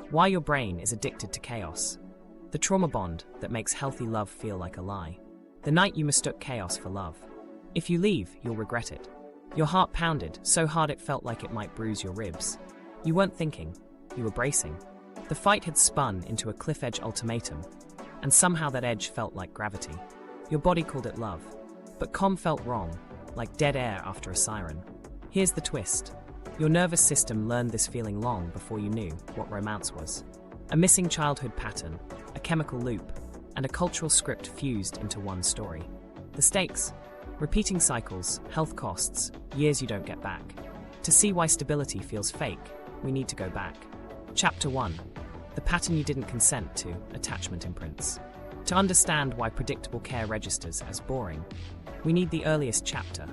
Why your brain is addicted to chaos. The trauma bond that makes healthy love feel like a lie. The night you mistook chaos for love. If you leave, you'll regret it. Your heart pounded so hard it felt like it might bruise your ribs. You weren't thinking, you were bracing. The fight had spun into a cliff-edge ultimatum, and somehow that edge felt like gravity. Your body called it love, but calm felt wrong, like dead air after a siren. Here's the twist. Your nervous system learned this feeling long before you knew what romance was. A missing childhood pattern, a chemical loop, and a cultural script fused into one story. The stakes? Repeating cycles, health costs, years you don't get back. To see why stability feels fake, we need to go back. Chapter 1. The pattern you didn't consent to, attachment imprints. To understand why predictable care registers as boring, we need the earliest chapter,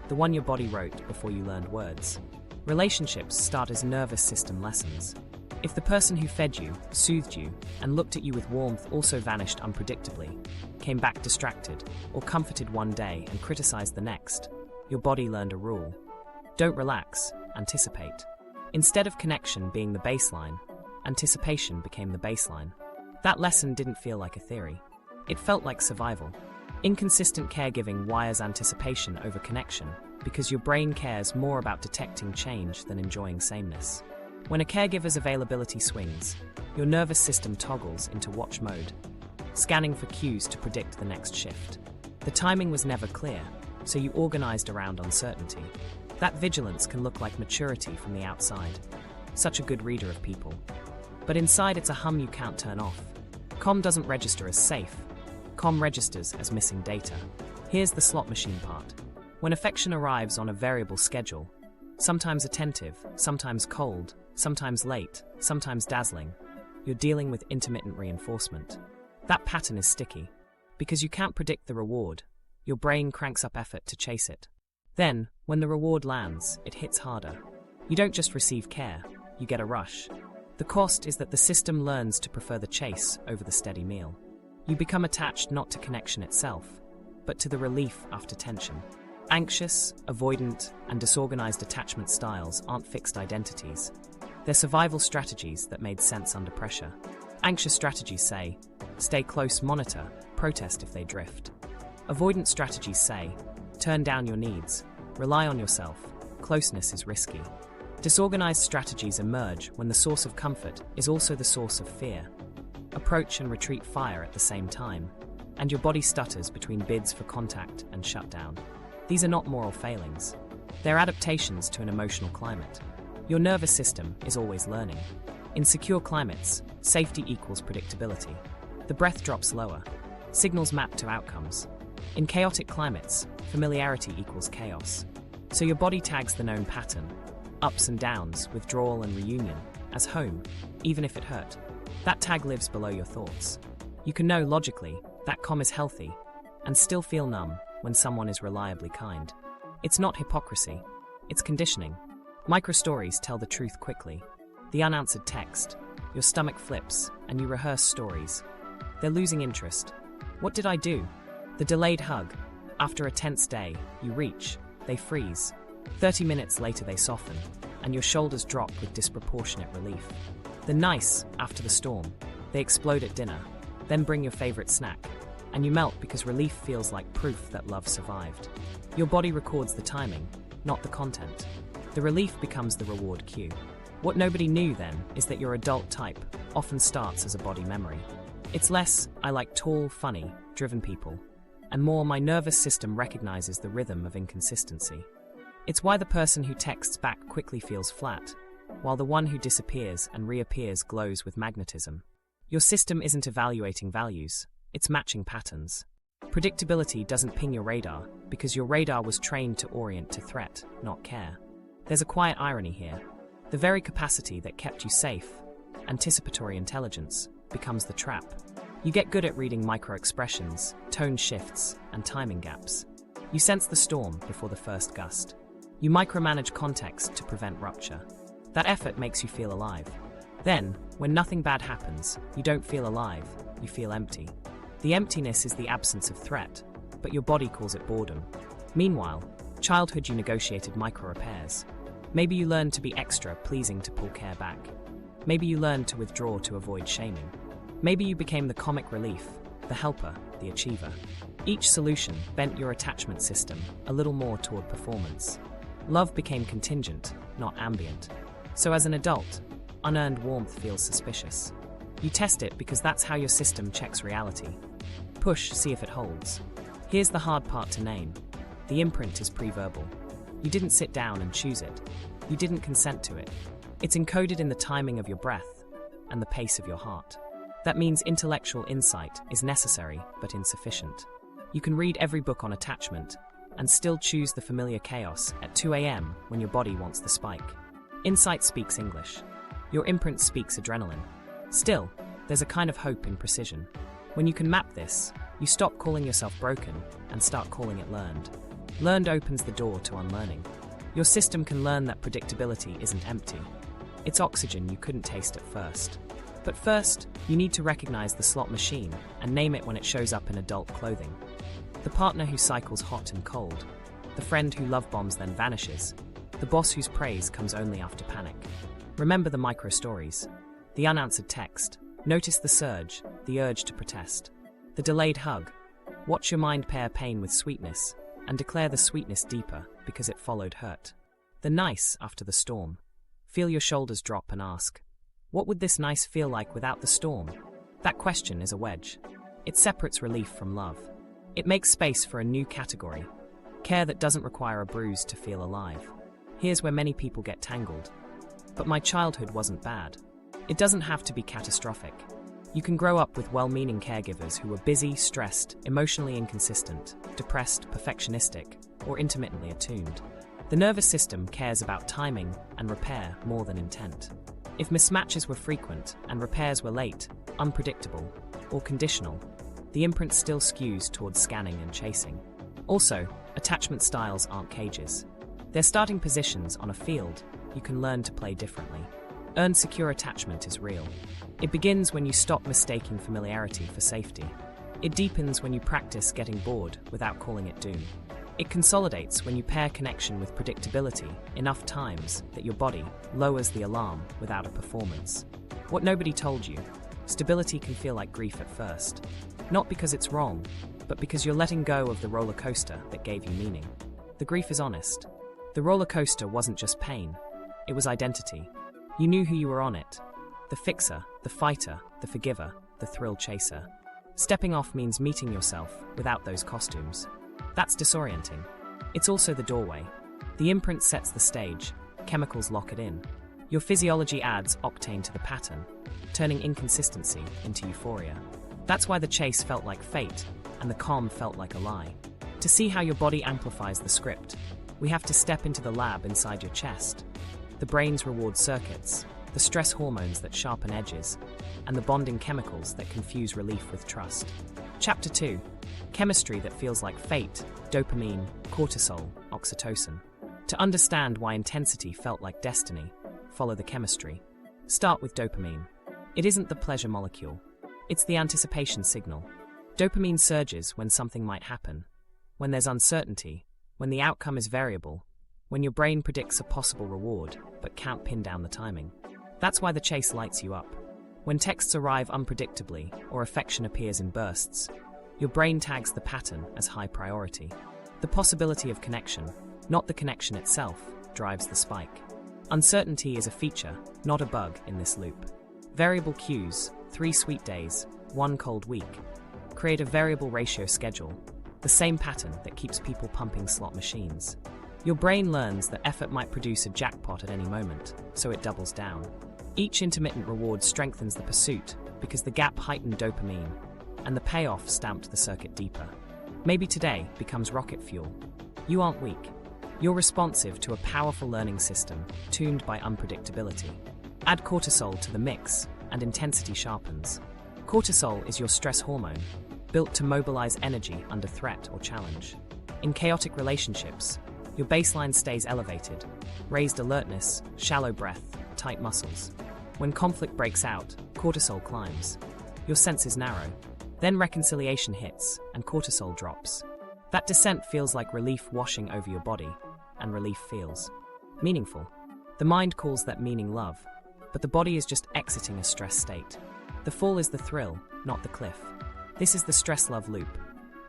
the one your body wrote before you learned words. Relationships start as nervous system lessons. If the person who fed you, soothed you, and looked at you with warmth also vanished unpredictably, came back distracted, or comforted one day and criticized the next, your body learned a rule. Don't relax, anticipate. Instead of connection being the baseline, anticipation became the baseline. That lesson didn't feel like a theory. It felt like survival. Inconsistent caregiving wires anticipation over connection because your brain cares more about detecting change than enjoying sameness. When a caregiver's availability swings, your nervous system toggles into watch mode, scanning for cues to predict the next shift. The timing was never clear, so you organized around uncertainty. That vigilance can look like maturity from the outside. Such a good reader of people. But inside it's a hum you can't turn off. COM doesn't register as safe. COM registers as missing data. Here's the slot machine part. When affection arrives on a variable schedule, sometimes attentive, sometimes cold, sometimes late, sometimes dazzling, you're dealing with intermittent reinforcement. That pattern is sticky. Because you can't predict the reward, your brain cranks up effort to chase it. Then, when the reward lands, it hits harder. You don't just receive care, you get a rush. The cost is that the system learns to prefer the chase over the steady meal. You become attached not to connection itself, but to the relief after tension. Anxious, avoidant, and disorganized attachment styles aren't fixed identities. They're survival strategies that made sense under pressure. Anxious strategies say, stay close, monitor, protest if they drift. Avoidant strategies say, turn down your needs, rely on yourself, closeness is risky. Disorganized strategies emerge when the source of comfort is also the source of fear. Approach and retreat fire at the same time, and your body stutters between bids for contact and shutdown. These are not moral failings. They're adaptations to an emotional climate. Your nervous system is always learning. In secure climates, safety equals predictability. The breath drops lower. Signals map to outcomes. In chaotic climates, familiarity equals chaos. So your body tags the known pattern, ups and downs, withdrawal and reunion, as home, even if it hurt. That tag lives below your thoughts. You can know logically that COM is healthy and still feel numb when someone is reliably kind. It's not hypocrisy, it's conditioning. Micro-stories tell the truth quickly. The unanswered text, your stomach flips, and you rehearse stories. They're losing interest. What did I do? The delayed hug. After a tense day, you reach, they freeze. 30 minutes later they soften, and your shoulders drop with disproportionate relief. The nice, after the storm, they explode at dinner, then bring your favorite snack, and you melt because relief feels like proof that love survived. Your body records the timing, not the content. The relief becomes the reward cue. What nobody knew then is that your adult type often starts as a body memory. It's less, I like tall, funny, driven people, and more, my nervous system recognizes the rhythm of inconsistency. It's why the person who texts back quickly feels flat, while the one who disappears and reappears glows with magnetism. Your system isn't evaluating values, it's matching patterns. Predictability doesn't ping your radar because your radar was trained to orient to threat, not care. There's a quiet irony here. The very capacity that kept you safe, anticipatory intelligence, becomes the trap. You get good at reading micro-expressions, tone shifts, and timing gaps. You sense the storm before the first gust. You micromanage context to prevent rupture. That effort makes you feel alive. Then, when nothing bad happens, you don't feel alive, you feel empty. The emptiness is the absence of threat, but your body calls it boredom. Meanwhile, childhood you negotiated micro-repairs. Maybe you learned to be extra pleasing to pull care back. Maybe you learned to withdraw to avoid shaming. Maybe you became the comic relief, the helper, the achiever. Each solution bent your attachment system a little more toward performance. Love became contingent, not ambient. So as an adult, unearned warmth feels suspicious. You test it because that's how your system checks reality. Push, see if it holds. Here's the hard part to name. The imprint is pre-verbal. You didn't sit down and choose it. You didn't consent to it. It's encoded in the timing of your breath and the pace of your heart. That means intellectual insight is necessary but insufficient. You can read every book on attachment and still choose the familiar chaos at 2 a.m. when your body wants the spike. Insight speaks English. Your imprint speaks adrenaline. Still, there's a kind of hope in precision. When you can map this, you stop calling yourself broken and start calling it learned. Learned opens the door to unlearning. Your system can learn that predictability isn't empty. It's oxygen you couldn't taste at first. But first, you need to recognize the slot machine and name it when it shows up in adult clothing. The partner who cycles hot and cold. The friend who love bombs then vanishes. The boss whose praise comes only after panic. Remember the micro stories. The unanswered text. Notice the surge, the urge to protest. The delayed hug. Watch your mind pair pain with sweetness and declare the sweetness deeper because it followed hurt. The nice after the storm. Feel your shoulders drop and ask, what would this nice feel like without the storm? That question is a wedge. It separates relief from love. It makes space for a new category. Care that doesn't require a bruise to feel alive. Here's where many people get tangled. But my childhood wasn't bad. It doesn't have to be catastrophic. You can grow up with well-meaning caregivers who were busy, stressed, emotionally inconsistent, depressed, perfectionistic, or intermittently attuned. The nervous system cares about timing and repair more than intent. If mismatches were frequent and repairs were late, unpredictable, or conditional, the imprint still skews towards scanning and chasing. Also, attachment styles aren't cages. They're starting positions on a field you can learn to play differently. Earned secure attachment is real. It begins when you stop mistaking familiarity for safety. It deepens when you practice getting bored without calling it doom. It consolidates when you pair connection with predictability enough times that your body lowers the alarm without a performance. What nobody told you, stability can feel like grief at first. Not because it's wrong, but because you're letting go of the roller coaster that gave you meaning. The grief is honest. The roller coaster wasn't just pain, it was identity. You knew who you were on it. The fixer, the fighter, the forgiver, the thrill chaser. Stepping off means meeting yourself without those costumes. That's disorienting. It's also the doorway. The imprint sets the stage, chemicals lock it in. Your physiology adds octane to the pattern, turning inconsistency into euphoria. That's why the chase felt like fate, and the calm felt like a lie. To see how your body amplifies the script, we have to step into the lab inside your chest. The brain's reward circuits, the stress hormones that sharpen edges, and the bonding chemicals that confuse relief with trust. Chapter 2. Chemistry that feels like fate, dopamine, cortisol, oxytocin. To understand why intensity felt like destiny, follow the chemistry. Start with dopamine. It isn't the pleasure molecule. It's the anticipation signal. Dopamine surges when something might happen, when there's uncertainty, when the outcome is variable, when your brain predicts a possible reward but can't pin down the timing. That's why the chase lights you up. When texts arrive unpredictably or affection appears in bursts, your brain tags the pattern as high priority. The possibility of connection, not the connection itself, drives the spike. Uncertainty is a feature, not a bug in this loop. Variable cues, 3 sweet days, 1 cold week. Create a variable ratio schedule, the same pattern that keeps people pumping slot machines. Your brain learns that effort might produce a jackpot at any moment, so it doubles down. Each intermittent reward strengthens the pursuit because the gap heightened dopamine, and the payoff stamped the circuit deeper. Maybe today becomes rocket fuel. You aren't weak. You're responsive to a powerful learning system tuned by unpredictability. Add cortisol to the mix, and intensity sharpens. Cortisol is your stress hormone, built to mobilize energy under threat or challenge. In chaotic relationships, your baseline stays elevated, raised alertness, shallow breath, tight muscles. When conflict breaks out, cortisol climbs. Your senses narrow. Then reconciliation hits, and cortisol drops. That descent feels like relief washing over your body, and relief feels meaningful. The mind calls that meaning love. but the body is just exiting a stress state. The fall is the thrill, not the cliff. This is the stress-love loop.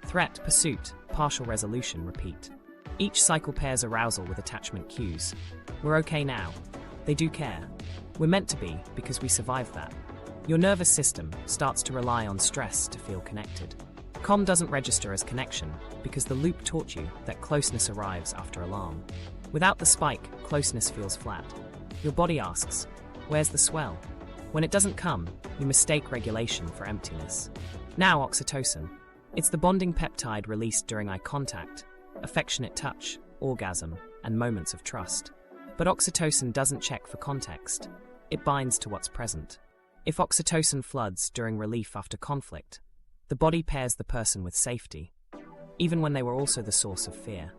Threat, pursuit, partial resolution, repeat. Each cycle pairs arousal with attachment cues. We're okay now. They do care. We're meant to be because we survived that. Your nervous system starts to rely on stress to feel connected. Calm doesn't register as connection because the loop taught you that closeness arrives after alarm. Without the spike, closeness feels flat. Your body asks, where's the swell? When it doesn't come, you mistake regulation for emptiness. Now oxytocin. It's the bonding peptide released during eye contact, affectionate touch, orgasm, and moments of trust. But oxytocin doesn't check for context. It binds to what's present. If oxytocin floods during relief after conflict, the body pairs the person with safety, even when they were also the source of fear.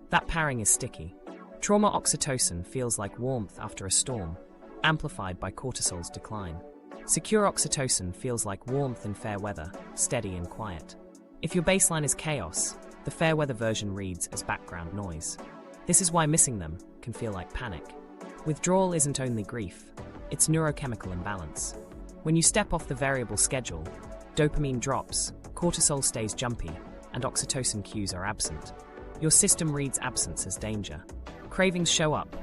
That pairing is sticky. Trauma oxytocin feels like warmth after a storm, amplified by cortisol's decline. Secure oxytocin feels like warmth in fair weather, steady and quiet. If your baseline is chaos, the fair weather version reads as background noise. This is why missing them can feel like panic. Withdrawal isn't only grief, it's neurochemical imbalance. When you step off the variable schedule, dopamine drops, cortisol stays jumpy, and oxytocin cues are absent. Your system reads absence as danger. Cravings show up,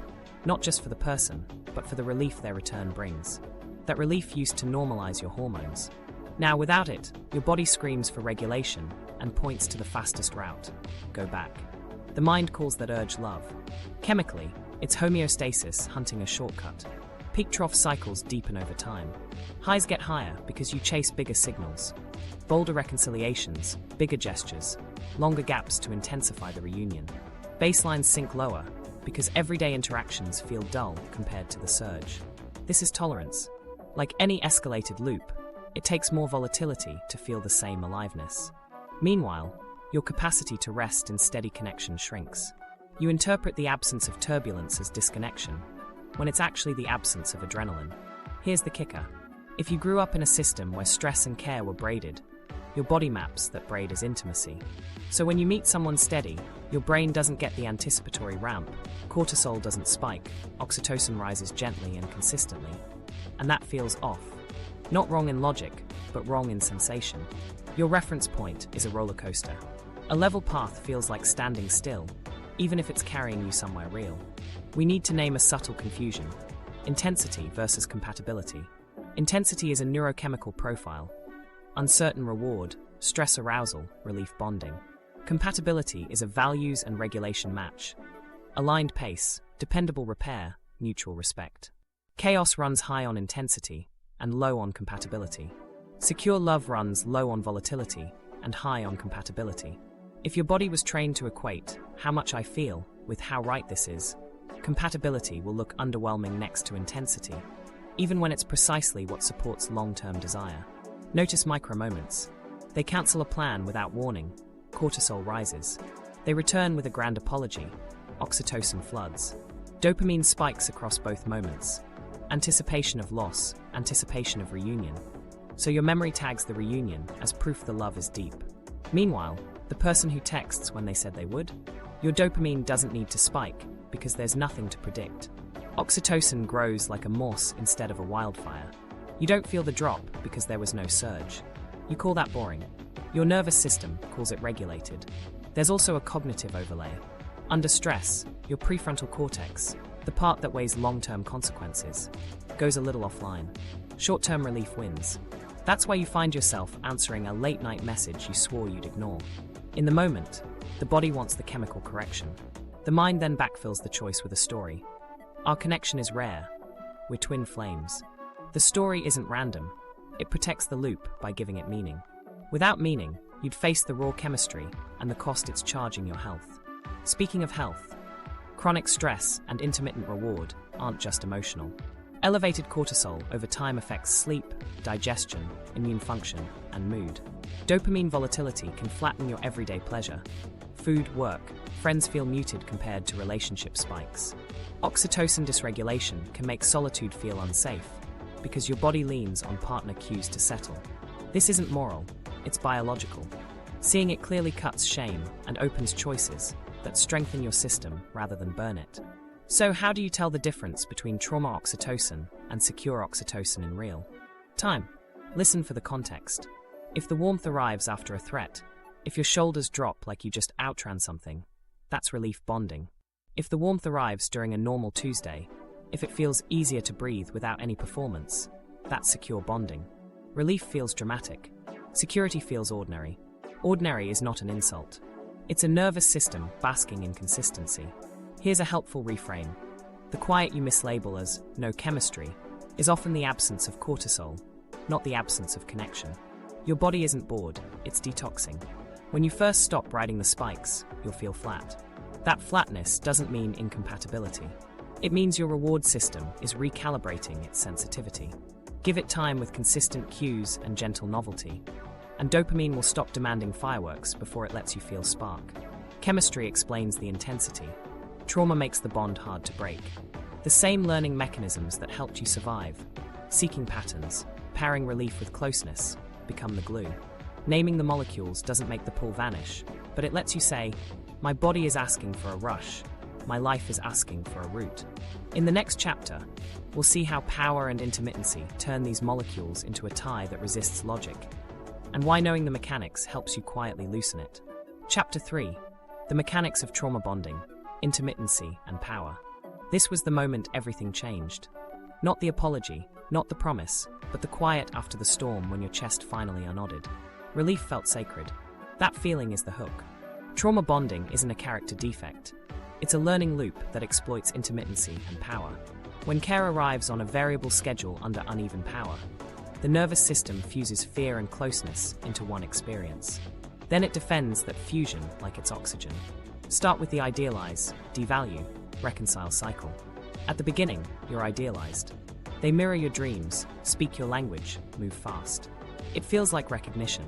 not just for the person, but for the relief their return brings. That relief used to normalize your hormones. Now, without it, your body screams for regulation and points to the fastest route. Go back. The mind calls that urge love. Chemically, it's homeostasis hunting a shortcut. Peak-trough cycles deepen over time. Highs get higher because you chase bigger signals. Bolder reconciliations, bigger gestures, longer gaps to intensify the reunion. Baselines sink lower because everyday interactions feel dull compared to the surge. This is tolerance. Like any escalated loop, it takes more volatility to feel the same aliveness. Meanwhile, your capacity to rest in steady connection shrinks. You interpret the absence of turbulence as disconnection, when it's actually the absence of adrenaline. Here's the kicker. If you grew up in a system where stress and care were braided, your body maps that braid as intimacy. So when you meet someone steady, your brain doesn't get the anticipatory ramp, cortisol doesn't spike, oxytocin rises gently and consistently. And that feels off. Not wrong in logic, but wrong in sensation. Your reference point is a roller coaster. A level path feels like standing still, even if it's carrying you somewhere real. We need to name a subtle confusion: intensity versus compatibility. Intensity is a neurochemical profile. Uncertain reward, stress arousal, relief bonding. Compatibility is a values and regulation match. Aligned pace, dependable repair, mutual respect. Chaos runs high on intensity and low on compatibility. Secure love runs low on volatility and high on compatibility. If your body was trained to equate how much I feel with how right this is, compatibility will look underwhelming next to intensity, even when it's precisely what supports long-term desire. Notice micro moments. They cancel a plan without warning. Cortisol rises. They return with a grand apology. Oxytocin floods. Dopamine spikes across both moments. Anticipation of loss, anticipation of reunion. So your memory tags the reunion as proof the love is deep. Meanwhile, the person who texts when they said they would? Your dopamine doesn't need to spike because there's nothing to predict. Oxytocin grows like a moss instead of a wildfire. You don't feel the drop because there was no surge. You call that boring. Your nervous system calls it regulated. There's also a cognitive overlay. Under stress, your prefrontal cortex, the part that weighs long-term consequences, goes a little offline. Short-term relief wins. That's why you find yourself answering a late-night message you swore you'd ignore. In the moment, the body wants the chemical correction. The mind then backfills the choice with a story. Our connection is rare. We're twin flames. The story isn't random. It protects the loop by giving it meaning. Without meaning, you'd face the raw chemistry and the cost it's charging your health. Speaking of health, chronic stress and intermittent reward aren't just emotional. Elevated cortisol over time affects sleep, digestion, immune function, and mood. Dopamine volatility can flatten your everyday pleasure. Food, work, friends feel muted compared to relationship spikes. Oxytocin dysregulation can make solitude feel unsafe because your body leans on partner cues to settle. This isn't moral, it's biological. Seeing it clearly cuts shame and opens choices that strengthen your system rather than burn it. So how do you tell the difference between trauma oxytocin and secure oxytocin in real time? Listen for the context. If the warmth arrives after a threat, if your shoulders drop like you just outran something, that's relief bonding. If the warmth arrives during a normal Tuesday, if it feels easier to breathe without any performance, that's secure bonding. Relief feels dramatic. Security feels ordinary. Ordinary is not an insult. It's a nervous system basking in consistency. Here's a helpful reframe. The quiet you mislabel as no chemistry is often the absence of cortisol, not the absence of connection. Your body isn't bored, it's detoxing. When you first stop riding the spikes, you'll feel flat. That flatness doesn't mean incompatibility. It means your reward system is recalibrating its sensitivity. Give it time with consistent cues and gentle novelty, and dopamine will stop demanding fireworks before it lets you feel spark. Chemistry explains the intensity. Trauma makes the bond hard to break. The same learning mechanisms that helped you survive, seeking patterns, pairing relief with closeness, become the glue. Naming the molecules doesn't make the pull vanish, but it lets you say, my body is asking for a rush, my life is asking for a route. In the next chapter, we'll see how power and intermittency turn these molecules into a tie that resists logic, and why knowing the mechanics helps you quietly loosen it. Chapter 3. The mechanics of trauma bonding, intermittency, and power. This was the moment everything changed. Not the apology, not the promise, but the quiet after the storm when your chest finally unknodded. Relief felt sacred. That feeling is the hook. Trauma bonding isn't a character defect. It's a learning loop that exploits intermittency and power. When care arrives on a variable schedule under uneven power, the nervous system fuses fear and closeness into one experience. Then it defends that fusion like it's oxygen. Start with the idealize, devalue, reconcile cycle. At the beginning, you're idealized. They mirror your dreams, speak your language, move fast. It feels like recognition.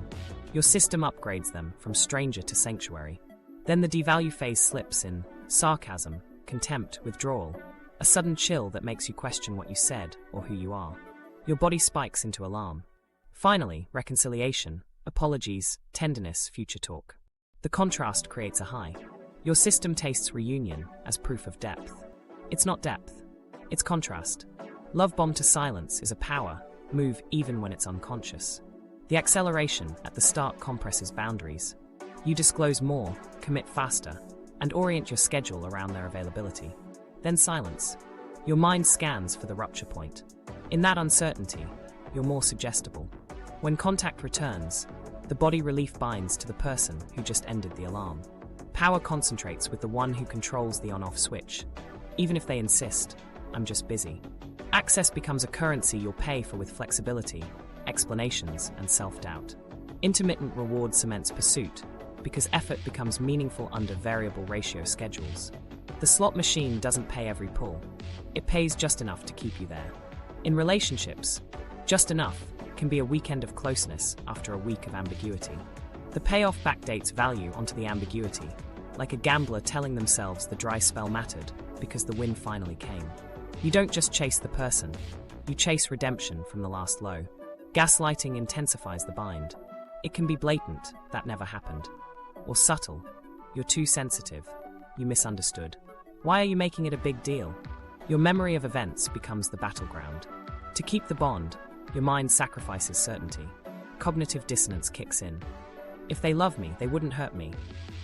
Your system upgrades them from stranger to sanctuary. Then the devalue phase slips in sarcasm, contempt, withdrawal, a sudden chill that makes you question what you said or who you are. Your body spikes into alarm. Finally, reconciliation, apologies, tenderness, future talk. The contrast creates a high. Your system tastes reunion as proof of depth. It's not depth, it's contrast. Love bomb to silence is a power move even when it's unconscious. The acceleration at the start compresses boundaries. You disclose more, commit faster, and orient your schedule around their availability. Then silence. Your mind scans for the rupture point. In that uncertainty, you're more suggestible. When contact returns, the body relief binds to the person who just ended the alarm. Power concentrates with the one who controls the on-off switch. Even if they insist, I'm just busy. Access becomes a currency you'll pay for with flexibility, explanations, and self-doubt. Intermittent reward cements pursuit, because effort becomes meaningful under variable ratio schedules. The slot machine doesn't pay every pull. It pays just enough to keep you there. In relationships, just enough can be a weekend of closeness after a week of ambiguity. The payoff backdates value onto the ambiguity, like a gambler telling themselves the dry spell mattered because the win finally came. You don't just chase the person, you chase redemption from the last low. Gaslighting intensifies the bind. It can be blatant, that never happened. Or subtle, you're too sensitive, you misunderstood. Why are you making it a big deal? Your memory of events becomes the battleground. To keep the bond, your mind sacrifices certainty. Cognitive dissonance kicks in. If they love me, they wouldn't hurt me.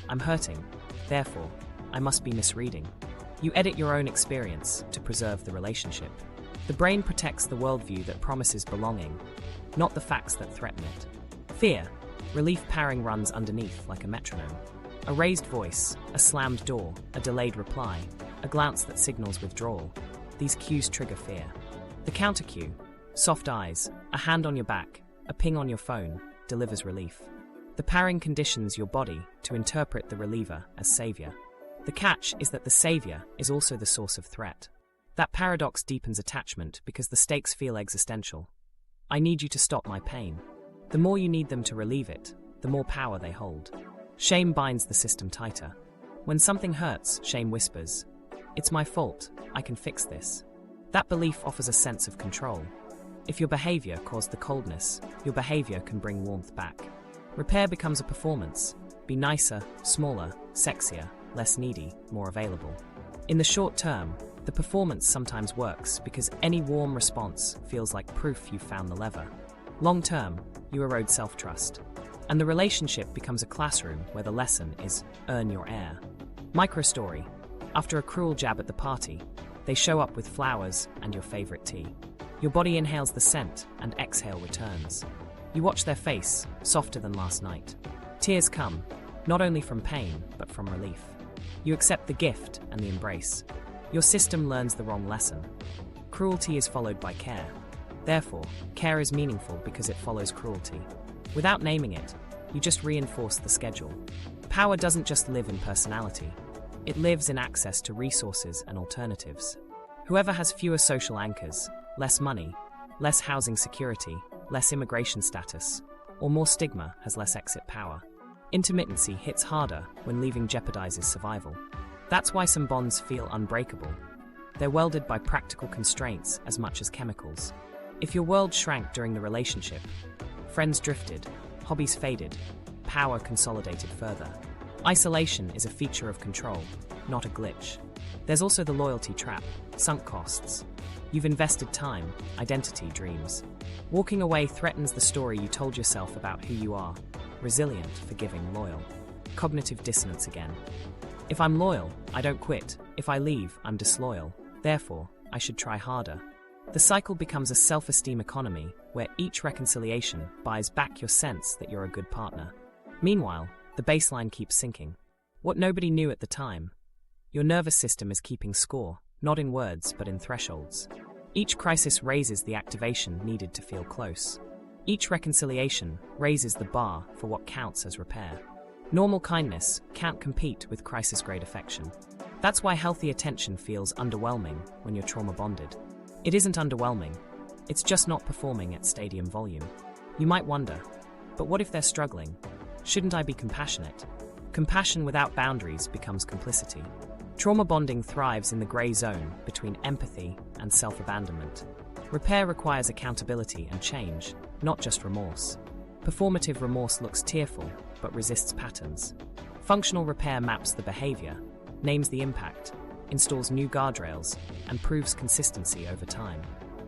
I'm hurting, therefore, I must be misreading. You edit your own experience to preserve the relationship. The brain protects the worldview that promises belonging, not the facts that threaten it. Fear, relief pairing runs underneath like a metronome. A raised voice, a slammed door, a delayed reply, a glance that signals withdrawal. These cues trigger fear. The counter cue, soft eyes, a hand on your back, a ping on your phone, delivers relief. The pairing conditions your body to interpret the reliever as savior. The catch is that the savior is also the source of threat. That paradox deepens attachment because the stakes feel existential. I need you to stop my pain. The more you need them to relieve it, the more power they hold. Shame binds the system tighter. When something hurts, shame whispers, "It's my fault, I can fix this." That belief offers a sense of control. If your behavior caused the coldness, your behavior can bring warmth back. Repair becomes a performance. Be nicer, smaller, sexier, less needy, more available. In the short term, The performance sometimes works because any warm response feels like proof you've found the lever. Long term, you erode self-trust, and the relationship becomes a classroom where the lesson is earn your air. Microstory. After a cruel jab at the party, they show up with flowers and your favorite tea. Your body inhales the scent and exhale returns. You watch their face, softer than last night. Tears come, not only from pain, but from relief. You accept the gift and the embrace. Your system learns the wrong lesson. Cruelty is followed by care. Therefore, care is meaningful because it follows cruelty. Without naming it, you just reinforce the schedule. Power doesn't just live in personality. It lives in access to resources and alternatives. Whoever has fewer social anchors, less money, less housing security, less immigration status, or more stigma has less exit power. Intermittency hits harder when leaving jeopardizes survival. That's why some bonds feel unbreakable. They're welded by practical constraints as much as chemicals. If your world shrank during the relationship, friends drifted, hobbies faded, power consolidated further. Isolation is a feature of control, not a glitch. There's also the loyalty trap, sunk costs. You've invested time, identity, dreams. Walking away threatens the story you told yourself about who you are. Resilient, forgiving, loyal. Cognitive dissonance again. If I'm loyal, I don't quit. If I leave, I'm disloyal. Therefore, I should try harder. The cycle becomes a self-esteem economy where each reconciliation buys back your sense that you're a good partner. Meanwhile, the baseline keeps sinking. What nobody knew at the time. Your nervous system is keeping score, not in words but in thresholds. Each crisis raises the activation needed to feel close. Each reconciliation raises the bar for what counts as repair. Normal kindness can't compete with crisis-grade affection. That's why healthy attention feels underwhelming when you're trauma-bonded. It isn't underwhelming, it's just not performing at stadium volume. You might wonder, but what if they're struggling? Shouldn't I be compassionate? Compassion without boundaries becomes complicity. Trauma bonding thrives in the grey zone between empathy and self-abandonment. Repair requires accountability and change, not just remorse. Performative remorse looks tearful, but resists patterns. Functional repair maps the behavior, names the impact, installs new guardrails, and proves consistency over time.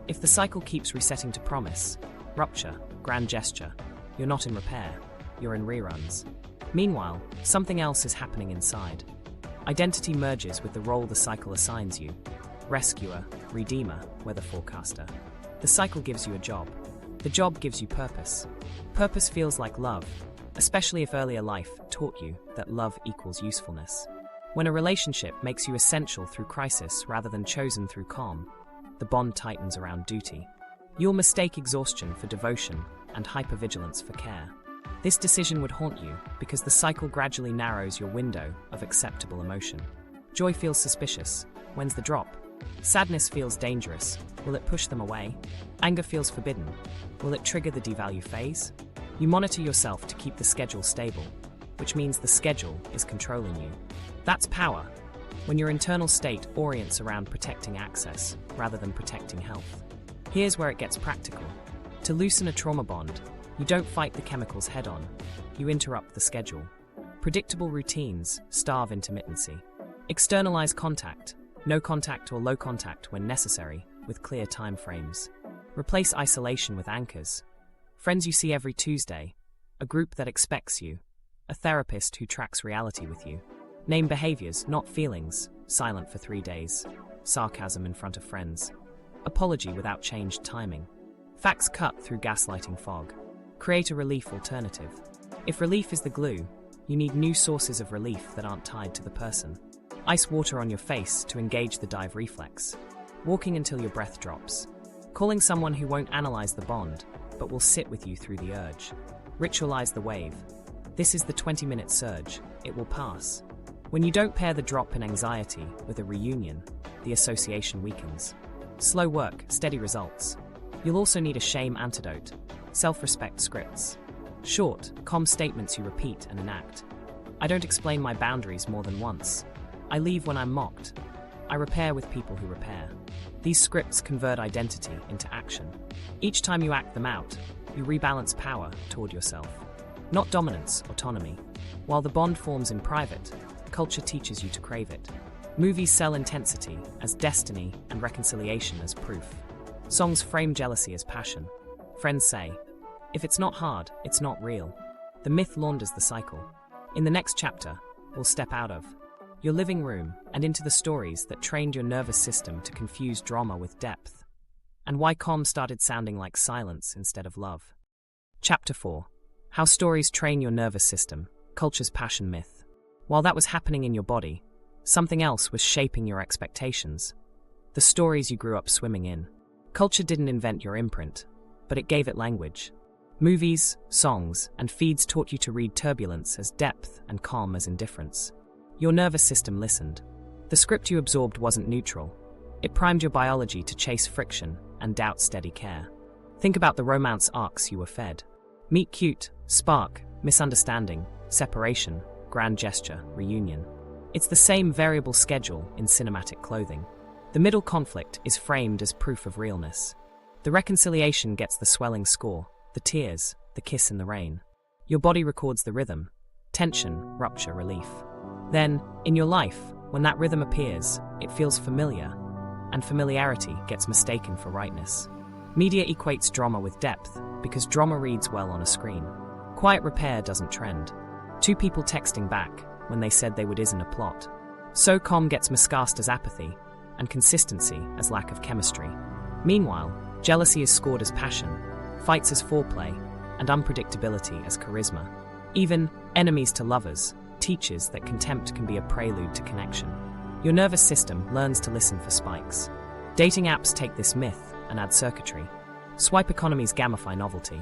If the cycle keeps resetting to promise, rupture, grand gesture, you're not in repair, you're in reruns. Meanwhile, something else is happening inside. Identity merges with the role the cycle assigns you. Rescuer, redeemer, weather forecaster. The cycle gives you a job. The job gives you purpose. Purpose feels like love, especially if earlier life taught you that love equals usefulness. When a relationship makes you essential through crisis rather than chosen through calm, the bond tightens around duty. You'll mistake exhaustion for devotion and hypervigilance for care. This decision would haunt you because the cycle gradually narrows your window of acceptable emotion. Joy feels suspicious. When's the drop? Sadness feels dangerous. Will it push them away? Anger feels forbidden. Will it trigger the devalue phase? You monitor yourself to keep the schedule stable, which means the schedule is controlling you. That's power, when your internal state orients around protecting access rather than protecting health. Here's where it gets practical. To loosen a trauma bond, you don't fight the chemicals head-on, you interrupt the schedule. Predictable routines starve intermittency. Externalize contact, no contact or low contact when necessary, with clear time frames. Replace isolation with anchors. Friends you see every Tuesday, a group that expects you, a therapist who tracks reality with you. Name behaviors, not feelings, silent for 3 days. Sarcasm in front of friends. Apology without changed timing. Facts cut through gaslighting fog. Create a relief alternative. If relief is the glue, you need new sources of relief that aren't tied to the person. Ice water on your face to engage the dive reflex. Walking until your breath drops. Calling someone who won't analyze the bond, but will sit with you through the urge. Ritualize the wave. This is the 20-minute surge. It will pass. When you don't pair the drop in anxiety with a reunion, the association weakens. Slow work, steady results. You'll also need a shame antidote. Self-respect scripts. Short, calm statements you repeat and enact. I don't explain my boundaries more than once. I leave when I'm mocked. I repair with people who repair. These scripts convert identity into action. Each time you act them out, you rebalance power toward yourself. Not dominance, autonomy. While the bond forms in private, culture teaches you to crave it. Movies sell intensity as destiny and reconciliation as proof. Songs frame jealousy as passion. Friends say, if it's not hard, it's not real. The myth launders the cycle. In the next chapter, we'll step out of your living room and into the stories that trained your nervous system to confuse drama with depth, and why calm started sounding like silence instead of love. Chapter 4. How stories train your nervous system, culture's passion myth. While that was happening in your body, something else was shaping your expectations. The stories you grew up swimming in. Culture didn't invent your imprint, but it gave it language. Movies, songs, and feeds taught you to read turbulence as depth and calm as indifference. Your nervous system listened. The script you absorbed wasn't neutral. It primed your biology to chase friction and doubt steady care. Think about the romance arcs you were fed. Meet cute, spark, misunderstanding, separation, grand gesture, reunion. It's the same variable schedule in cinematic clothing. The middle conflict is framed as proof of realness. The reconciliation gets the swelling score, the tears, the kiss in the rain. Your body records the rhythm, tension, rupture, relief. Then, in your life, when that rhythm appears, it feels familiar, and familiarity gets mistaken for rightness. Media equates drama with depth because drama reads well on a screen. Quiet repair doesn't trend. Two people texting back when they said they would isn't a plot. So calm gets miscast as apathy, and consistency as lack of chemistry. Meanwhile, jealousy is scored as passion, fights as foreplay, and unpredictability as charisma. Even enemies to lovers teaches that contempt can be a prelude to connection. Your nervous system learns to listen for spikes. Dating apps take this myth and add circuitry. Swipe economies gamify novelty.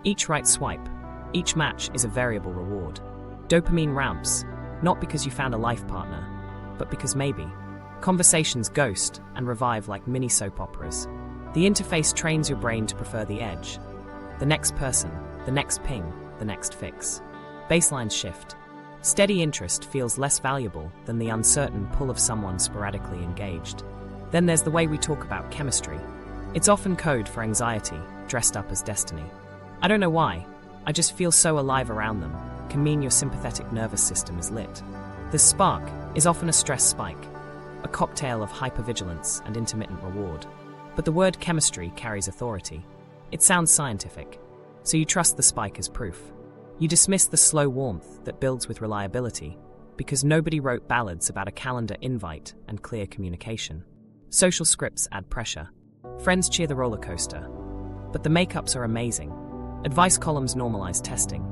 Each right swipe, each match is a variable reward. Dopamine ramps, not because you found a life partner, but because maybe. Conversations ghost and revive like mini soap operas. The interface trains your brain to prefer the edge. The next person, the next ping, the next fix. Baselines shift. Steady interest feels less valuable than the uncertain pull of someone sporadically engaged. Then there's the way we talk about chemistry. It's often code for anxiety, dressed up as destiny. I don't know why, I just feel so alive around them, can mean your sympathetic nervous system is lit. The spark is often a stress spike, a cocktail of hypervigilance and intermittent reward. But the word chemistry carries authority. It sounds scientific, so you trust the spike as proof. You dismiss the slow warmth that builds with reliability, because nobody wrote ballads about a calendar invite and clear communication. Social scripts add pressure. Friends cheer the roller coaster. But the makeups are amazing. Advice columns normalize testing.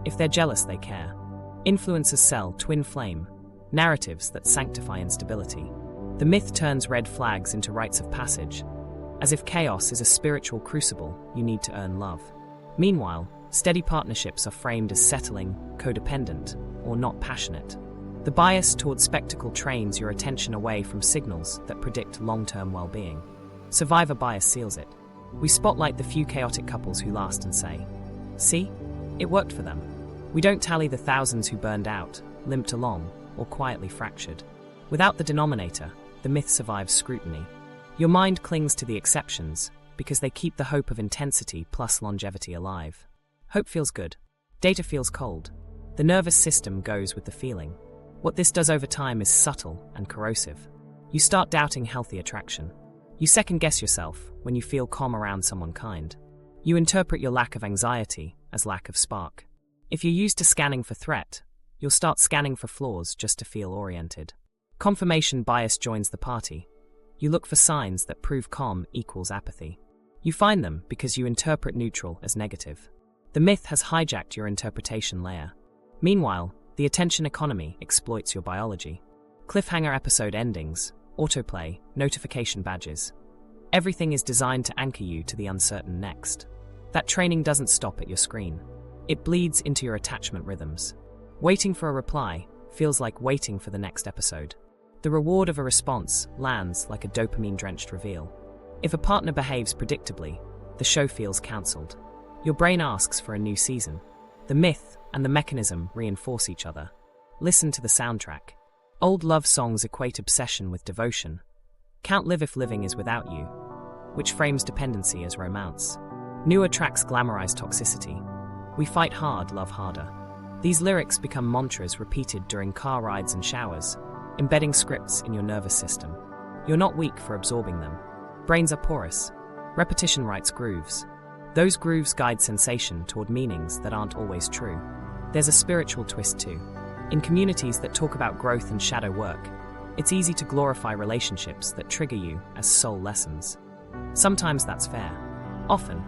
If they're jealous, they care. Influencers sell twin flame, narratives that sanctify instability. The myth turns red flags into rites of passage, as if chaos is a spiritual crucible you need to earn love. Meanwhile, steady partnerships are framed as settling, codependent, or not passionate. The bias toward spectacle trains your attention away from signals that predict long-term well-being. Survivor bias seals it. We spotlight the few chaotic couples who last and say, see, it worked for them. We don't tally the thousands who burned out, limped along, or quietly fractured. Without the denominator, the myth survives scrutiny. Your mind clings to the exceptions because they keep the hope of intensity plus longevity alive. Hope feels good. Data feels cold. The nervous system goes with the feeling. What this does over time is subtle and corrosive. You start doubting healthy attraction. You second-guess yourself when you feel calm around someone kind. You interpret your lack of anxiety as lack of spark. If you're used to scanning for threat, you'll start scanning for flaws just to feel oriented. Confirmation bias joins the party. You look for signs that prove calm equals apathy. You find them because you interpret neutral as negative. The myth has hijacked your interpretation layer. Meanwhile, the attention economy exploits your biology. Cliffhanger episode endings, autoplay, notification badges. Everything is designed to anchor you to the uncertain next. That training doesn't stop at your screen. It bleeds into your attachment rhythms. Waiting for a reply feels like waiting for the next episode. The reward of a response lands like a dopamine-drenched reveal. If a partner behaves predictably, the show feels cancelled. Your brain asks for a new season. The myth and the mechanism reinforce each other. Listen to the soundtrack. Old love songs equate obsession with devotion. Can't live if living is without you, which frames dependency as romance. Newer tracks glamorize toxicity. We fight hard, love harder. These lyrics become mantras repeated during car rides and showers, embedding scripts in your nervous system. You're not weak for absorbing them. Brains are porous. Repetition writes grooves. Those grooves guide sensation toward meanings that aren't always true. There's a spiritual twist too. In communities that talk about growth and shadow work, it's easy to glorify relationships that trigger you as soul lessons. Sometimes that's fair. Often,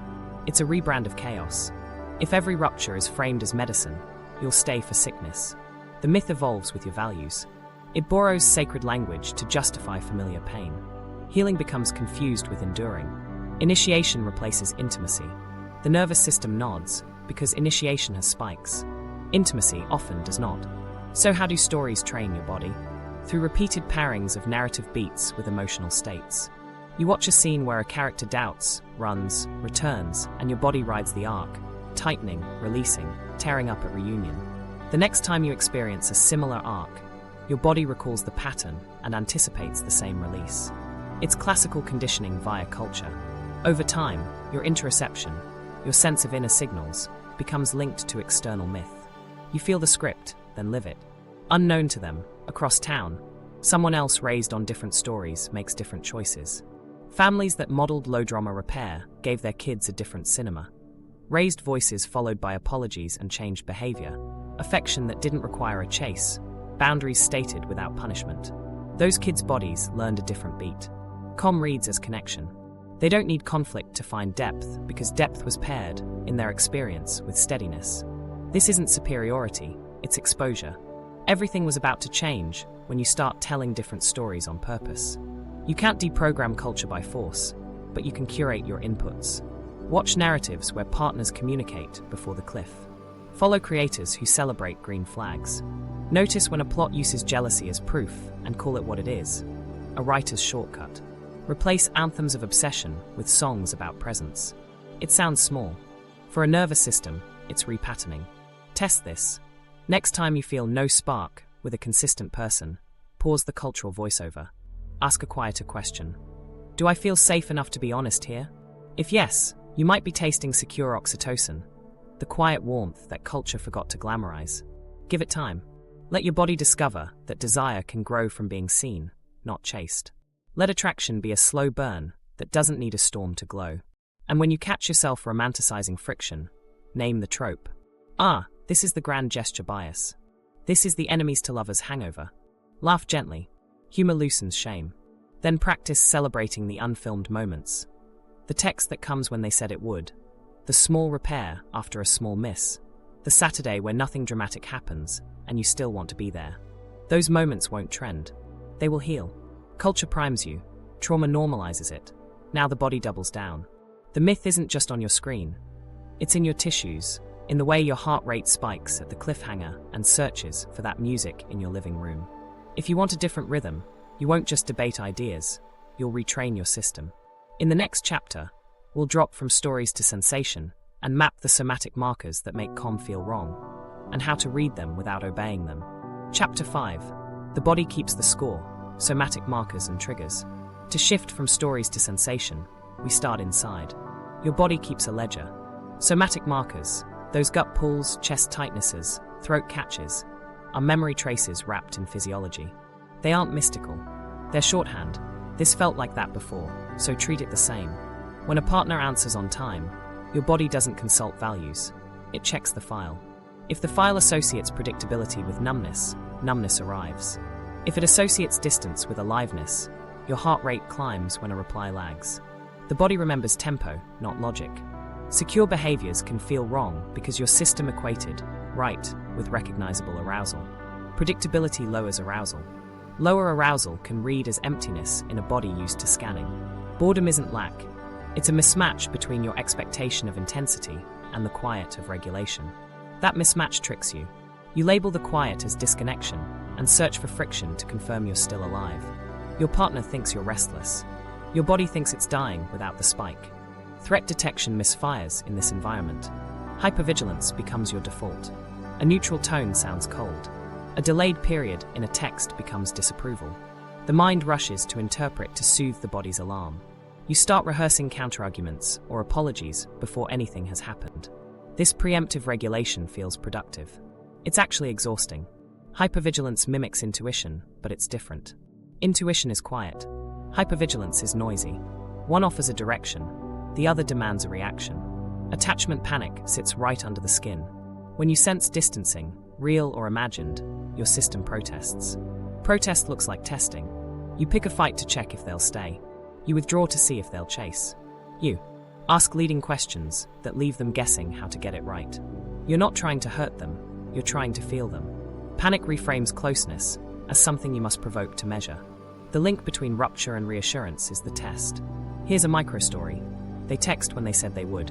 it's a rebrand of chaos. If every rupture is framed as medicine, you'll stay for sickness. The myth evolves with your values. It borrows sacred language to justify familiar pain. Healing becomes confused with enduring. Initiation replaces intimacy. The nervous system nods because initiation has spikes. Intimacy often does not. So how do stories train your body? Through repeated pairings of narrative beats with emotional states. You watch a scene where a character doubts, runs, returns, and your body rides the arc, tightening, releasing, tearing up at reunion. The next time you experience a similar arc, your body recalls the pattern and anticipates the same release. It's classical conditioning via culture. Over time, your interoception, your sense of inner signals, becomes linked to external myth. You feel the script, then live it. Unknown to them, across town, someone else raised on different stories makes different choices. Families that modeled low-drama repair gave their kids a different cinema. Raised voices followed by apologies and changed behavior. Affection that didn't require a chase. Boundaries stated without punishment. Those kids' bodies learned a different beat. Com reads as connection. They don't need conflict to find depth because depth was paired, in their experience, with steadiness. This isn't superiority, it's exposure. Everything was about to change when you start telling different stories on purpose. You can't deprogram culture by force, but you can curate your inputs. Watch narratives where partners communicate before the cliff. Follow creators who celebrate green flags. Notice when a plot uses jealousy as proof and call it what it is, a writer's shortcut. Replace anthems of obsession with songs about presence. It sounds small. For a nervous system, it's repatterning. Test this. Next time you feel no spark with a consistent person, pause the cultural voiceover. Ask a quieter question. Do I feel safe enough to be honest here? If yes, you might be tasting secure oxytocin, the quiet warmth that culture forgot to glamorize. Give it time. Let your body discover that desire can grow from being seen, not chased. Let attraction be a slow burn that doesn't need a storm to glow. And when you catch yourself romanticizing friction, name the trope. This is the grand gesture bias. This is the enemies to lovers hangover. Laugh gently. Humor loosens shame. Then practice celebrating the unfilmed moments. The text that comes when they said it would. The small repair after a small miss. The Saturday where nothing dramatic happens and you still want to be there. Those moments won't trend. They will heal. Culture primes you. Trauma normalizes it. Now the body doubles down. The myth isn't just on your screen. It's in your tissues, in the way your heart rate spikes at the cliffhanger and searches for that music in your living room. If you want a different rhythm, you won't just debate ideas, you'll retrain your system. In the next chapter, we'll drop from stories to sensation and map the somatic markers that make calm feel wrong, and how to read them without obeying them. Chapter 5. The body keeps the score, somatic markers and triggers. To shift from stories to sensation, we start inside. Your body keeps a ledger. Somatic markers, those gut pulls, chest tightnesses, throat catches, are memory traces wrapped in physiology. They aren't mystical. They're shorthand. This felt like that before, so treat it the same. When a partner answers on time, your body doesn't consult values. It checks the file. If the file associates predictability with numbness, numbness arrives. If it associates distance with aliveness, your heart rate climbs when a reply lags. The body remembers tempo, not logic. Secure behaviors can feel wrong because your system equated right with recognizable arousal. Predictability lowers arousal. Lower arousal can read as emptiness in a body used to scanning. Boredom isn't lack. It's a mismatch between your expectation of intensity and the quiet of regulation. That mismatch tricks you. You label the quiet as disconnection and search for friction to confirm you're still alive. Your partner thinks you're restless. Your body thinks it's dying without the spike. Threat detection misfires in this environment. Hypervigilance becomes your default. A neutral tone sounds cold. A delayed period in a text becomes disapproval. The mind rushes to interpret to soothe the body's alarm. You start rehearsing counterarguments or apologies before anything has happened. This preemptive regulation feels productive. It's actually exhausting. Hypervigilance mimics intuition, but it's different. Intuition is quiet. Hypervigilance is noisy. One offers a direction, the other demands a reaction. Attachment panic sits right under the skin. When you sense distancing, real or imagined, your system protests. Protest looks like testing. You pick a fight to check if they'll stay. You withdraw to see if they'll chase. You ask leading questions that leave them guessing how to get it right. You're not trying to hurt them, you're trying to feel them. Panic reframes closeness as something you must provoke to measure. The link between rupture and reassurance is the test. Here's a micro-story. They text when they said they would.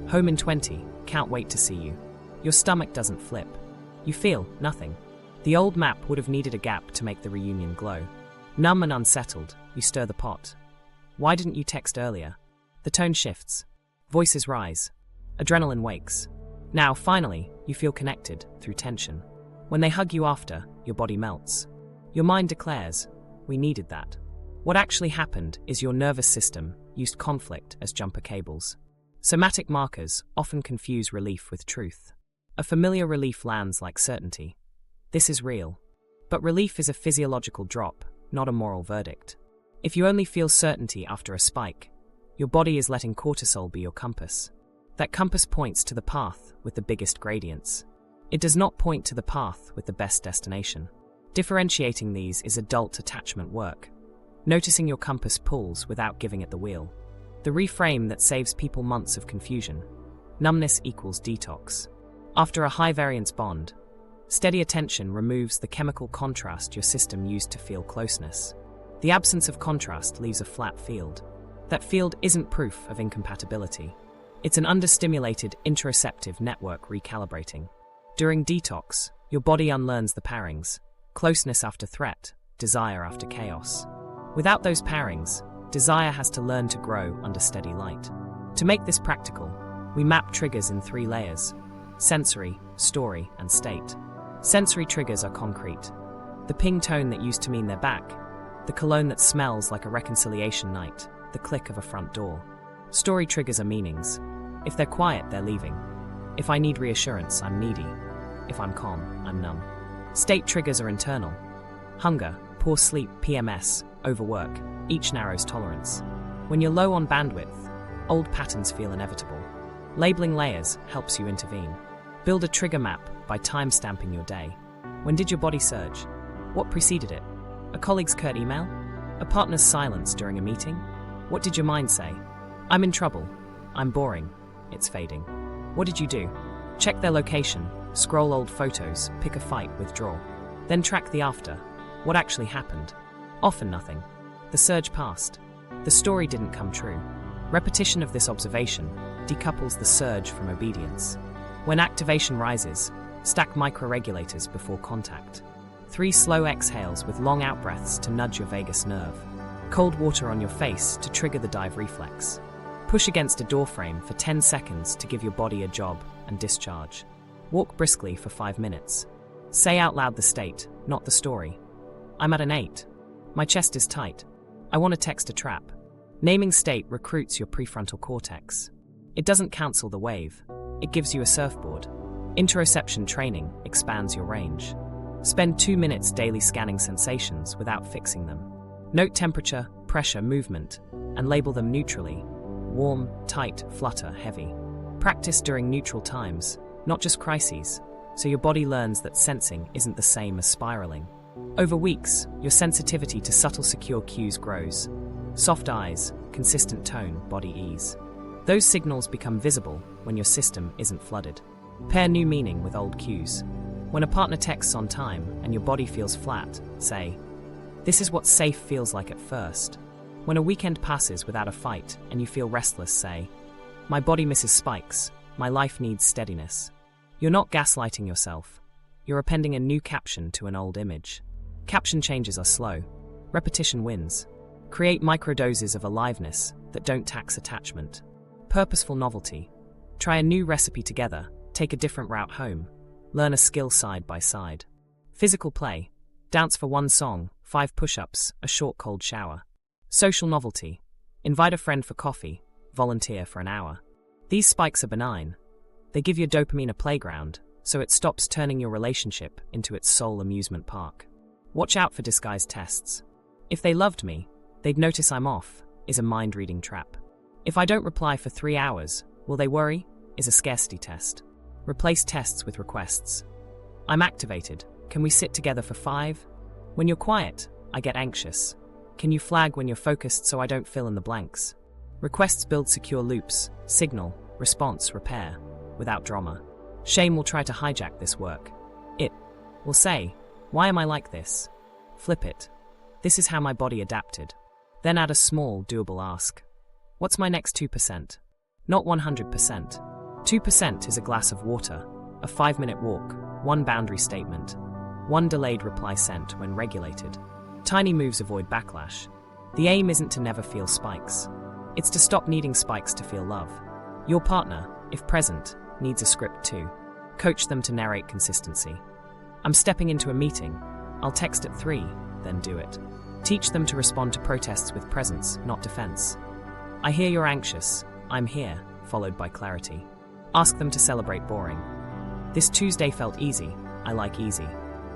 Home in 20, can't wait to see you. Your stomach doesn't flip. You feel nothing. The old map would have needed a gap to make the reunion glow. Numb and unsettled, you stir the pot. Why didn't you text earlier? The tone shifts. Voices rise. Adrenaline wakes. Now, finally, you feel connected through tension. When they hug you after, your body melts. Your mind declares, we needed that. What actually happened is your nervous system used conflict as jumper cables. Somatic markers often confuse relief with truth. A familiar relief lands like certainty. This is real. But relief is a physiological drop, not a moral verdict. If you only feel certainty after a spike, your body is letting cortisol be your compass. That compass points to the path with the biggest gradients. It does not point to the path with the best destination. Differentiating these is adult attachment work. Noticing your compass pulls without giving it the wheel. The reframe that saves people months of confusion. Numbness equals detox. After a high-variance bond, steady attention removes the chemical contrast your system used to feel closeness. The absence of contrast leaves a flat field. That field isn't proof of incompatibility. It's an understimulated interoceptive network recalibrating. During detox, your body unlearns the pairings: closeness after threat, desire after chaos. Without those pairings, desire has to learn to grow under steady light. To make this practical, we map triggers in 3 layers: sensory, story, and state. Sensory triggers are concrete. The ping tone that used to mean they're back, the cologne that smells like a reconciliation night, the click of a front door. Story triggers are meanings. If they're quiet, they're leaving. If I need reassurance, I'm needy. If I'm calm, I'm numb. State triggers are internal. Hunger, poor sleep, PMS, overwork, each narrows tolerance. When you're low on bandwidth, old patterns feel inevitable. Labeling layers helps you intervene. Build a trigger map by time-stamping your day. When did your body surge? What preceded it? A colleague's curt email? A partner's silence during a meeting? What did your mind say? I'm in trouble. I'm boring. It's fading. What did you do? Check their location, scroll old photos, pick a fight, withdraw. Then track the after. What actually happened? Often nothing. The surge passed. The story didn't come true. Repetition of this observation decouples the surge from obedience. When activation rises, stack microregulators before contact. 3 slow exhales with long outbreaths to nudge your vagus nerve. Cold water on your face to trigger the dive reflex. Push against a doorframe for 10 seconds to give your body a job and discharge. Walk briskly for 5 minutes. Say out loud the state, not the story. I'm at an 8. My chest is tight. I want to text a trap. Naming state recruits your prefrontal cortex. It doesn't cancel the wave. It gives you a surfboard. Interoception training expands your range. Spend 2 minutes daily scanning sensations without fixing them. Note temperature, pressure, movement, and label them neutrally: warm, tight, flutter, heavy. Practice during neutral times, not just crises, so your body learns that sensing isn't the same as spiraling. Over weeks, your sensitivity to subtle secure cues grows. Soft eyes, consistent tone, body ease. Those signals become visible when your system isn't flooded. Pair new meaning with old cues. When a partner texts on time and your body feels flat, say, "This is what safe feels like at first." When a weekend passes without a fight and you feel restless, say, "My body misses spikes. My life needs steadiness." You're not gaslighting yourself. You're appending a new caption to an old image. Caption changes are slow. Repetition wins. Create microdoses of aliveness that don't tax attachment. Purposeful novelty. Try a new recipe together, take a different route home, learn a skill side by side. Physical play. Dance for 1 song, 5 push-ups, a short cold shower. Social novelty. Invite a friend for coffee, volunteer for an hour. These spikes are benign. They give your dopamine a playground, so it stops turning your relationship into its sole amusement park. Watch out for disguised tests. If they loved me, they'd notice I'm off, is a mind-reading trap. If I don't reply for 3 hours, will they worry, is a scarcity test. Replace tests with requests. I'm activated. Can we sit together for 5? When you're quiet, I get anxious. Can you flag when you're focused so I don't fill in the blanks? Requests build secure loops, signal, response, repair, without drama. Shame will try to hijack this work. It will say, why am I like this? Flip it. This is how my body adapted. Then add a small, doable ask. What's my next 2%? Not 100%. 2% is a glass of water, a 5-minute walk, 1 boundary statement, 1 delayed reply sent when regulated. Tiny moves avoid backlash. The aim isn't to never feel spikes. It's to stop needing spikes to feel love. Your partner, if present, needs a script too. Coach them to narrate consistency. I'm stepping into a meeting. I'll text at 3, then do it. Teach them to respond to protests with presence, not defense. I hear you're anxious. I'm here, followed by clarity. Ask them to celebrate boring. This Tuesday felt easy. I like easy.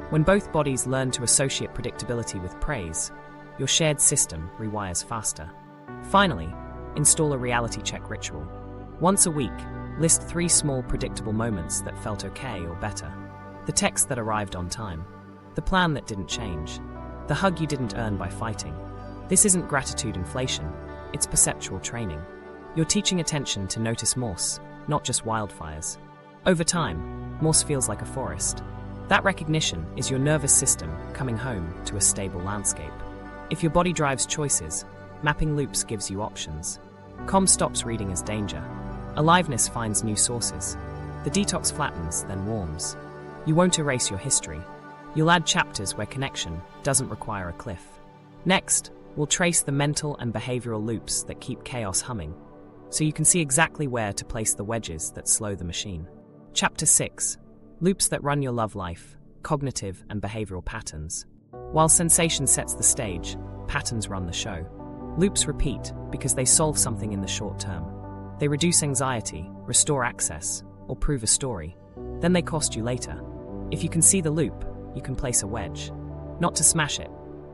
When both bodies learn to associate predictability with praise, your shared system rewires faster. Finally, install a reality check ritual. Once a week, list 3 small predictable moments that felt okay or better. The text that arrived on time. The plan that didn't change. The hug you didn't earn by fighting. This isn't gratitude inflation, it's perceptual training. You're teaching attention to notice morse, not just wildfires. Over time, morse feels like a forest. That recognition is your nervous system coming home to a stable landscape. If your body drives choices, mapping loops gives you options. Calm stops reading as danger. Aliveness finds new sources. The detox flattens, then warms. You won't erase your history. You'll add chapters where connection doesn't require a cliff. Next, we'll trace the mental and behavioral loops that keep chaos humming, so you can see exactly where to place the wedges that slow the machine. Chapter 6. Loops that run your love life, cognitive and behavioral patterns. While sensation sets the stage, patterns run the show. Loops repeat because they solve something in the short term. They reduce anxiety, restore access, or prove a story. Then they cost you later. If you can see the loop, you can place a wedge. Not to smash it.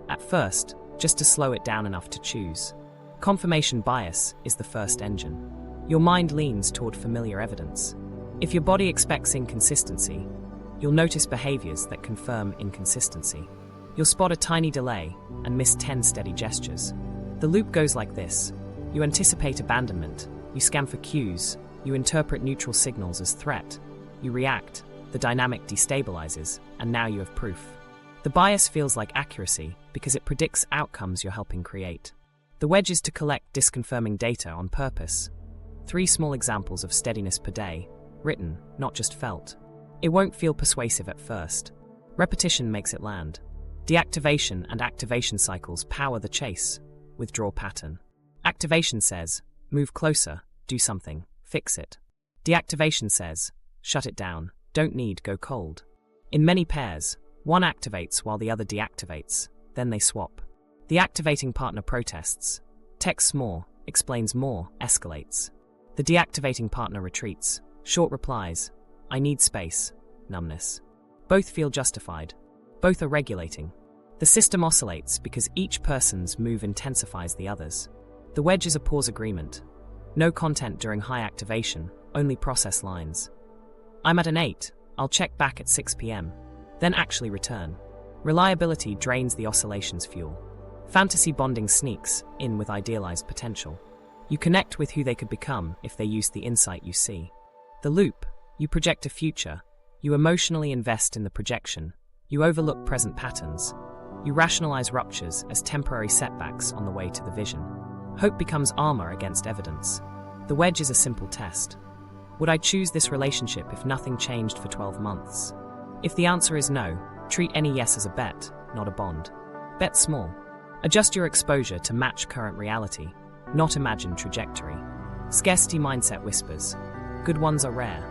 At first, just to slow it down enough to choose. Confirmation bias is the first engine. Your mind leans toward familiar evidence. If your body expects inconsistency, you'll notice behaviors that confirm inconsistency. You'll spot a tiny delay and miss 10 steady gestures. The loop goes like this. You anticipate abandonment. You scan for cues. You interpret neutral signals as threat. You react. The dynamic destabilizes, and now you have proof. The bias feels like accuracy because it predicts outcomes you're helping create. The wedge is to collect disconfirming data on purpose. 3 small examples of steadiness per day, written, not just felt. It won't feel persuasive at first. Repetition makes it land. Deactivation and activation cycles power the chase. Withdrawal pattern. Activation says, move closer, do something, fix it. Deactivation says, shut it down, don't need, go cold. In many pairs, one activates while the other deactivates, then they swap. The activating partner protests, texts more, explains more, escalates. The deactivating partner retreats, short replies, I need space, numbness. Both feel justified. Both are regulating. The system oscillates because each person's move intensifies the other's. The wedge is a pause agreement. No content during high activation, only process lines. I'm at an 8, I'll check back at 6 p.m. Then actually return. Reliability drains the oscillation's fuel. Fantasy bonding sneaks in with idealized potential. You connect with who they could become if they use the insight you see. The loop, you project a future. You emotionally invest in the projection. You overlook present patterns. You rationalize ruptures as temporary setbacks on the way to the vision. Hope becomes armor against evidence. The wedge is a simple test. Would I choose this relationship if nothing changed for 12 months? If the answer is no, treat any yes as a bet, not a bond. Bet small. Adjust your exposure to match current reality, not imagined trajectory. Scarcity mindset whispers, good ones are rare.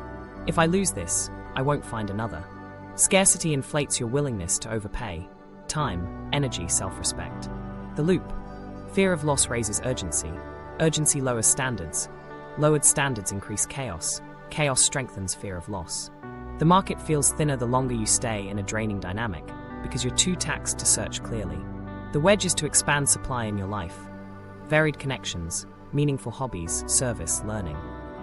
If I lose this, I won't find another. Scarcity inflates your willingness to overpay. Time, energy, self-respect. The loop. Fear of loss raises urgency. Urgency lowers standards. Lowered standards increase chaos. Chaos strengthens fear of loss. The market feels thinner the longer you stay in a draining dynamic because you're too taxed to search clearly. The wedge is to expand supply in your life. Varied connections, meaningful hobbies, service, learning.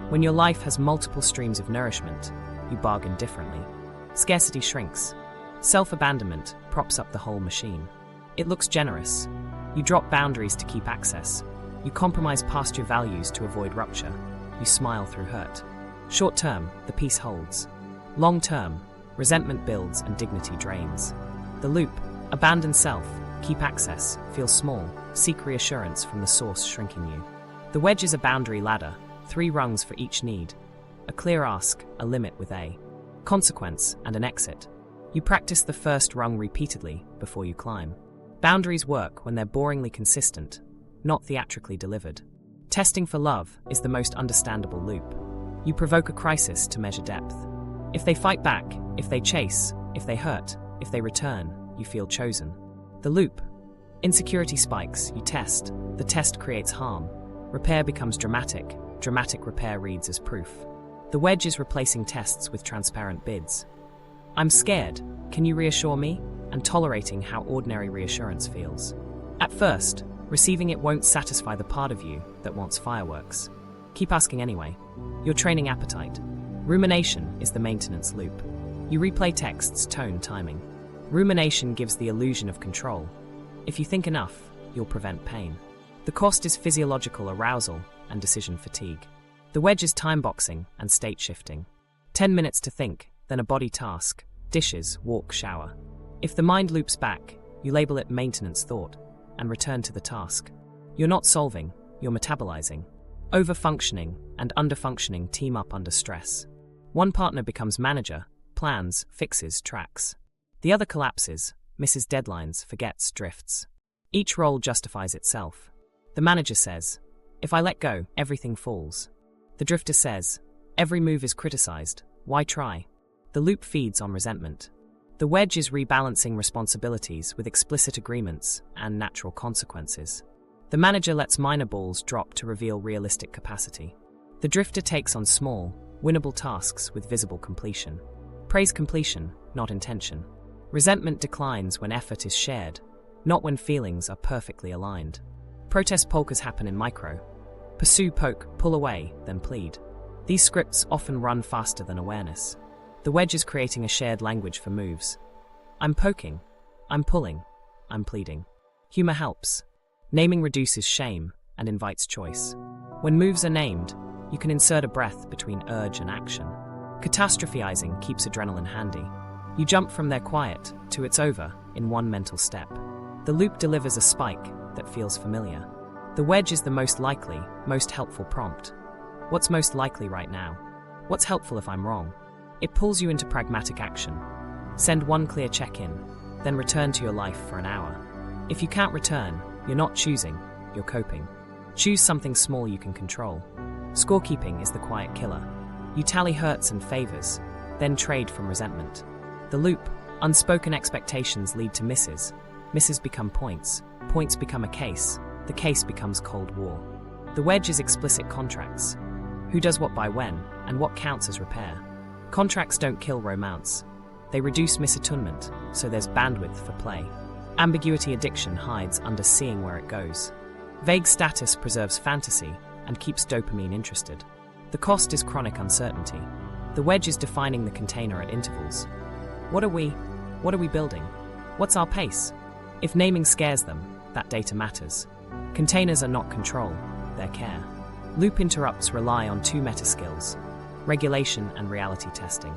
When your life has multiple streams of nourishment, you bargain differently. Scarcity shrinks. Self-abandonment props up the whole machine. It looks generous. You drop boundaries to keep access. You compromise past your values to avoid rupture. You smile through hurt. Short term, the peace holds. Long term, resentment builds and dignity drains. The loop: abandon self, keep access, feel small, seek reassurance from the source shrinking you. The wedge is a boundary ladder, 3 rungs for each need. A clear ask, a limit with a consequence, and an exit. You practice the first rung repeatedly before you climb. Boundaries work when they're boringly consistent, not theatrically delivered. Testing for love is the most understandable loop. You provoke a crisis to measure depth. If they fight back, if they chase, if they hurt, if they return, you feel chosen. The loop: insecurity spikes, you test, the test creates harm. Repair becomes dramatic, dramatic repair reads as proof. The wedge is replacing tests with transparent bids. I'm scared, can you reassure me? And tolerating how ordinary reassurance feels. At first, receiving it won't satisfy the part of you that wants fireworks. Keep asking anyway. You're training appetite. Rumination is the maintenance loop. You replay texts, tone, timing. Rumination gives the illusion of control. If you think enough, you'll prevent pain. The cost is physiological arousal and decision fatigue. The wedge is time boxing and state shifting. 10 minutes to think, then a body task: dishes, walk, shower. If the mind loops back, you label it maintenance thought and return to the task. You're not solving, you're metabolizing. Overfunctioning and underfunctioning team up under stress. One partner becomes manager, plans, fixes, tracks. The other collapses, misses deadlines, forgets, drifts. Each role justifies itself. The manager says, "If I let go, everything falls." The drifter says, "Every move is criticized, why try?" The loop feeds on resentment. The wedge is rebalancing responsibilities with explicit agreements and natural consequences. The manager lets minor balls drop to reveal realistic capacity. The drifter takes on small, winnable tasks with visible completion. Praise completion, not intention. Resentment declines when effort is shared, not when feelings are perfectly aligned. Protest polkas happen in micro. Pursue, poke, pull away, then plead. These scripts often run faster than awareness. The wedge is creating a shared language for moves. I'm poking, I'm pulling, I'm pleading. Humor helps. Naming reduces shame and invites choice. When moves are named, you can insert a breath between urge and action. Catastrophizing keeps adrenaline handy. You jump from "they're quiet" to "it's over" in one mental step. The loop delivers a spike that feels familiar. The wedge is the most likely, most helpful prompt. What's most likely right now? What's helpful if I'm wrong? It pulls you into pragmatic action. Send one clear check-in, then return to your life for an hour. If you can't return, you're not choosing, you're coping. Choose something small you can control. Scorekeeping is the quiet killer. You tally hurts and favors, then trade from resentment. The loop: unspoken expectations lead to misses. Misses become points. Points become a case. The case becomes Cold War. The wedge is explicit contracts. Who does what by when, and what counts as repair. Contracts don't kill romance. They reduce misattunement, so there's bandwidth for play. Ambiguity addiction hides under seeing where it goes. Vague status preserves fantasy and keeps dopamine interested. The cost is chronic uncertainty. The wedge is defining the container at intervals. What are we building? What's our pace? If naming scares them, that data matters. Containers are not control, they're care. Loop interrupts rely on 2 meta skills: regulation and reality testing.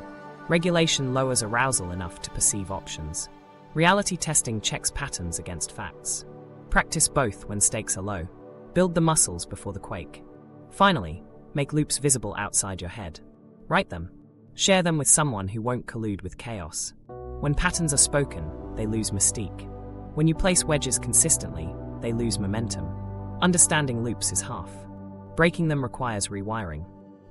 Regulation lowers arousal enough to perceive options. Reality testing checks patterns against facts. Practice both when stakes are low. Build the muscles before the quake. Finally, make loops visible outside your head. Write them. Share them with someone who won't collude with chaos. When patterns are spoken, they lose mystique. When you place wedges consistently, they lose momentum. Understanding loops is half. Breaking them requires rewiring.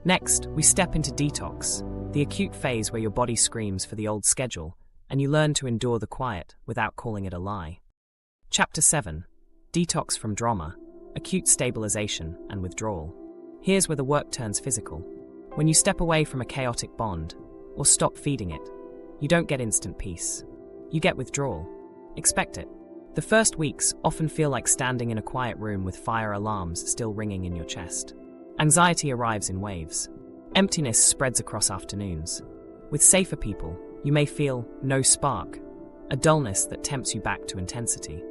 Next, we step into detox, the acute phase where your body screams for the old schedule, and you learn to endure the quiet without calling it a lie. Chapter 7. Detox from drama, acute stabilization and withdrawal. Here's where the work turns physical. When you step away from a chaotic bond, or stop feeding it, you don't get instant peace. You get withdrawal. Expect it. The first weeks often feel like standing in a quiet room with fire alarms still ringing in your chest. Anxiety arrives in waves. Emptiness spreads across afternoons. With safer people, you may feel no spark, a dullness that tempts you back to intensity.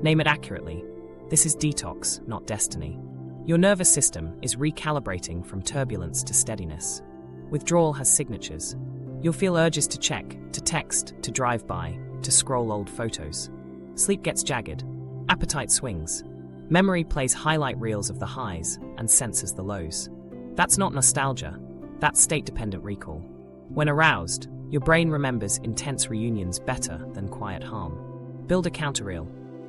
Name it accurately. This is detox, not destiny. Your nervous system is recalibrating from turbulence to steadiness. Withdrawal has signatures. You'll feel urges to check, to text, to drive by, to scroll old photos. Sleep gets jagged. Appetite swings. Memory plays highlight reels of the highs and censors the lows. That's not nostalgia. That's state-dependent recall. When aroused, your brain remembers intense reunions better than quiet harm. Build a counterreel.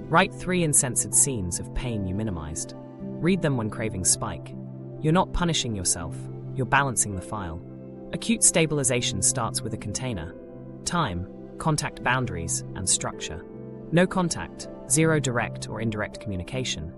Write 3 uncensored scenes of pain you minimized. Read them when cravings spike. You're not punishing yourself, you're balancing the file. Acute stabilization starts with a container: time, contact boundaries, and structure. No contact, zero direct or indirect communication,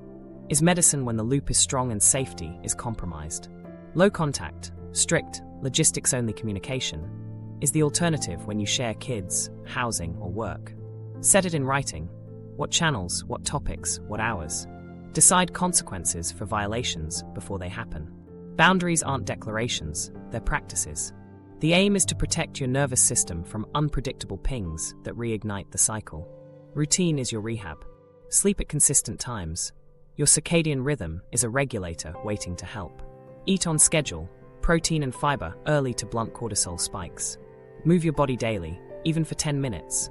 is medicine when the loop is strong and safety is compromised. Low contact, strict, logistics-only communication is the alternative when you share kids, housing, or work. Set it in writing. What channels, what topics, what hours. Decide consequences for violations before they happen. Boundaries aren't declarations, they're practices. The aim is to protect your nervous system from unpredictable pings that reignite the cycle. Routine is your rehab. Sleep at consistent times. Your circadian rhythm is a regulator waiting to help. Eat on schedule, protein and fiber early to blunt cortisol spikes. Move your body daily, even for 10 minutes.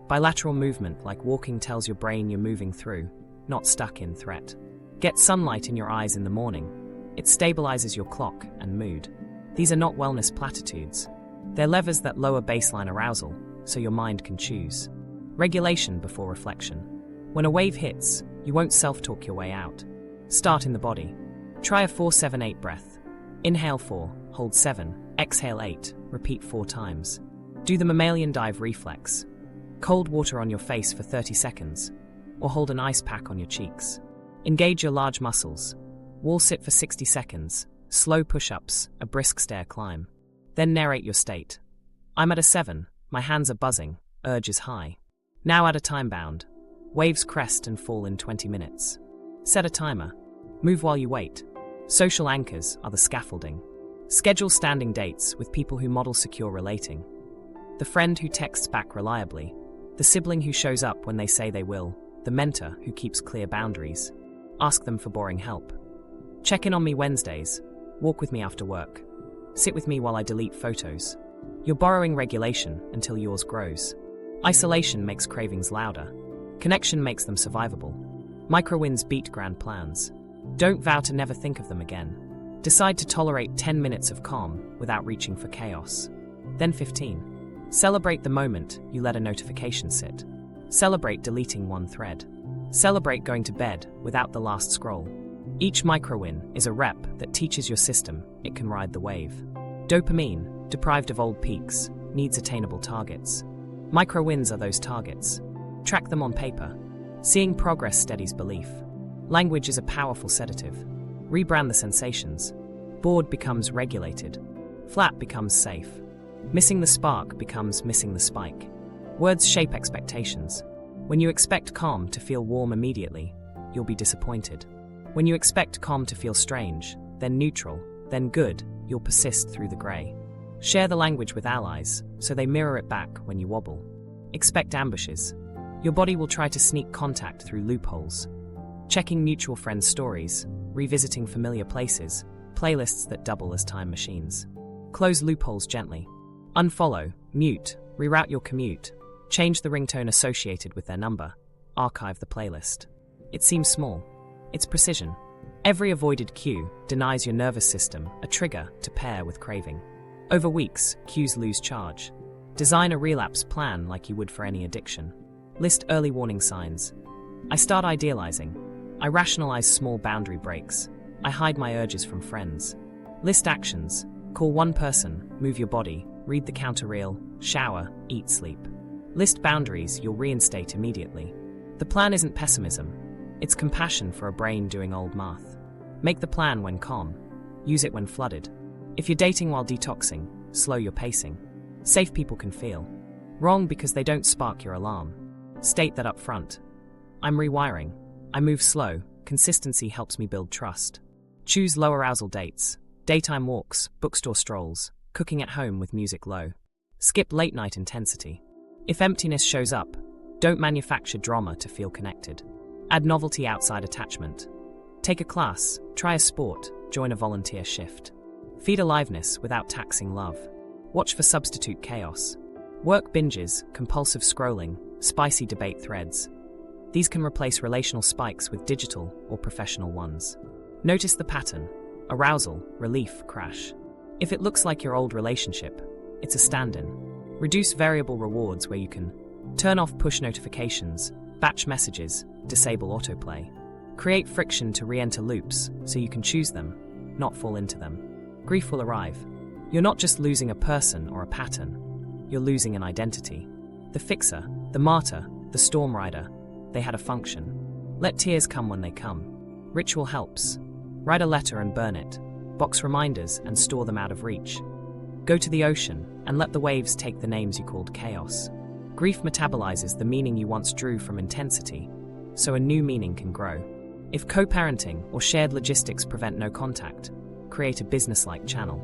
Bilateral movement like walking tells your brain you're moving through, not stuck in threat. Get sunlight in your eyes in the morning. It stabilizes your clock and mood. These are not wellness platitudes. They're levers that lower baseline arousal, so your mind can choose. Regulation before reflection. When a wave hits, you won't self-talk your way out. Start in the body. Try a 4-7-8 breath. Inhale 4, hold 7, exhale 8, repeat 4 times. Do the mammalian dive reflex. Cold water on your face for 30 seconds, or hold an ice pack on your cheeks. Engage your large muscles. Wall sit for 60 seconds, slow push-ups, a brisk stair climb. Then narrate your state. I'm at a 7, my hands are buzzing, urge is high. Now add a time bound. Waves crest and fall in 20 minutes. Set a timer. Move while you wait. Social anchors are the scaffolding. Schedule standing dates with people who model secure relating. The friend who texts back reliably. The sibling who shows up when they say they will. The mentor who keeps clear boundaries. Ask them for boring help. Check in on me Wednesdays. Walk with me after work. Sit with me while I delete photos. You're borrowing regulation until yours grows. Isolation makes cravings louder. Connection makes them survivable. Micro-wins beat grand plans. Don't vow to never think of them again. Decide to tolerate 10 minutes of calm without reaching for chaos. Then 15. Celebrate the moment you let a notification sit. Celebrate deleting one thread. Celebrate going to bed without the last scroll. Each micro-win is a rep that teaches your system it can ride the wave. Dopamine, deprived of old peaks, needs attainable targets. Micro-wins are those targets. Track them on paper. Seeing progress steadies belief. Language is a powerful sedative. Rebrand the sensations. Bored becomes regulated. Flat becomes safe. Missing the spark becomes missing the spike. Words shape expectations. When you expect calm to feel warm immediately, you'll be disappointed. When you expect calm to feel strange, then neutral, then good, you'll persist through the grey. Share the language with allies, so they mirror it back when you wobble. Expect ambushes. Your body will try to sneak contact through loopholes. Checking mutual friends' stories, revisiting familiar places, playlists that double as time machines. Close loopholes gently. Unfollow, mute, reroute your commute. Change the ringtone associated with their number. Archive the playlist. It seems small. It's precision. Every avoided cue denies your nervous system a trigger to pair with craving. Over weeks, cues lose charge. Design a relapse plan like you would for any addiction. List early warning signs. I start idealizing. I rationalize small boundary breaks. I hide my urges from friends. List actions. Call one person, move your body, read the counter reel, shower, eat, sleep. List boundaries you'll reinstate immediately. The plan isn't pessimism. It's compassion for a brain doing old math. Make the plan when calm. Use it when flooded. If you're dating while detoxing, slow your pacing. Safe people can feel. Wrong because they don't spark your alarm. State that up front. I'm rewiring. I move slow. Consistency helps me build trust. Choose low arousal dates. Daytime walks, bookstore strolls, cooking at home with music low. Skip late night intensity. If emptiness shows up, don't manufacture drama to feel connected. Add novelty outside attachment. Take a class, try a sport, join a volunteer shift. Feed aliveness without taxing love. Watch for substitute chaos. Work binges, compulsive scrolling, spicy debate threads. These can replace relational spikes with digital or professional ones. Notice the pattern: arousal, relief, crash. If it looks like your old relationship, it's a stand-in. Reduce variable rewards where you can. Turn off push notifications, batch messages, disable autoplay. Create friction to re-enter loops so you can choose them, not fall into them. Grief will arrive. You're not just losing a person or a pattern, you're losing an identity. The fixer, the martyr, the storm rider, they had a function. Let tears come when they come. Ritual helps. Write a letter and burn it. Box reminders and store them out of reach. Go to the ocean and let the waves take the names you called chaos. Grief metabolizes the meaning you once drew from intensity, so a new meaning can grow. If co-parenting or shared logistics prevent no contact, create a business-like channel.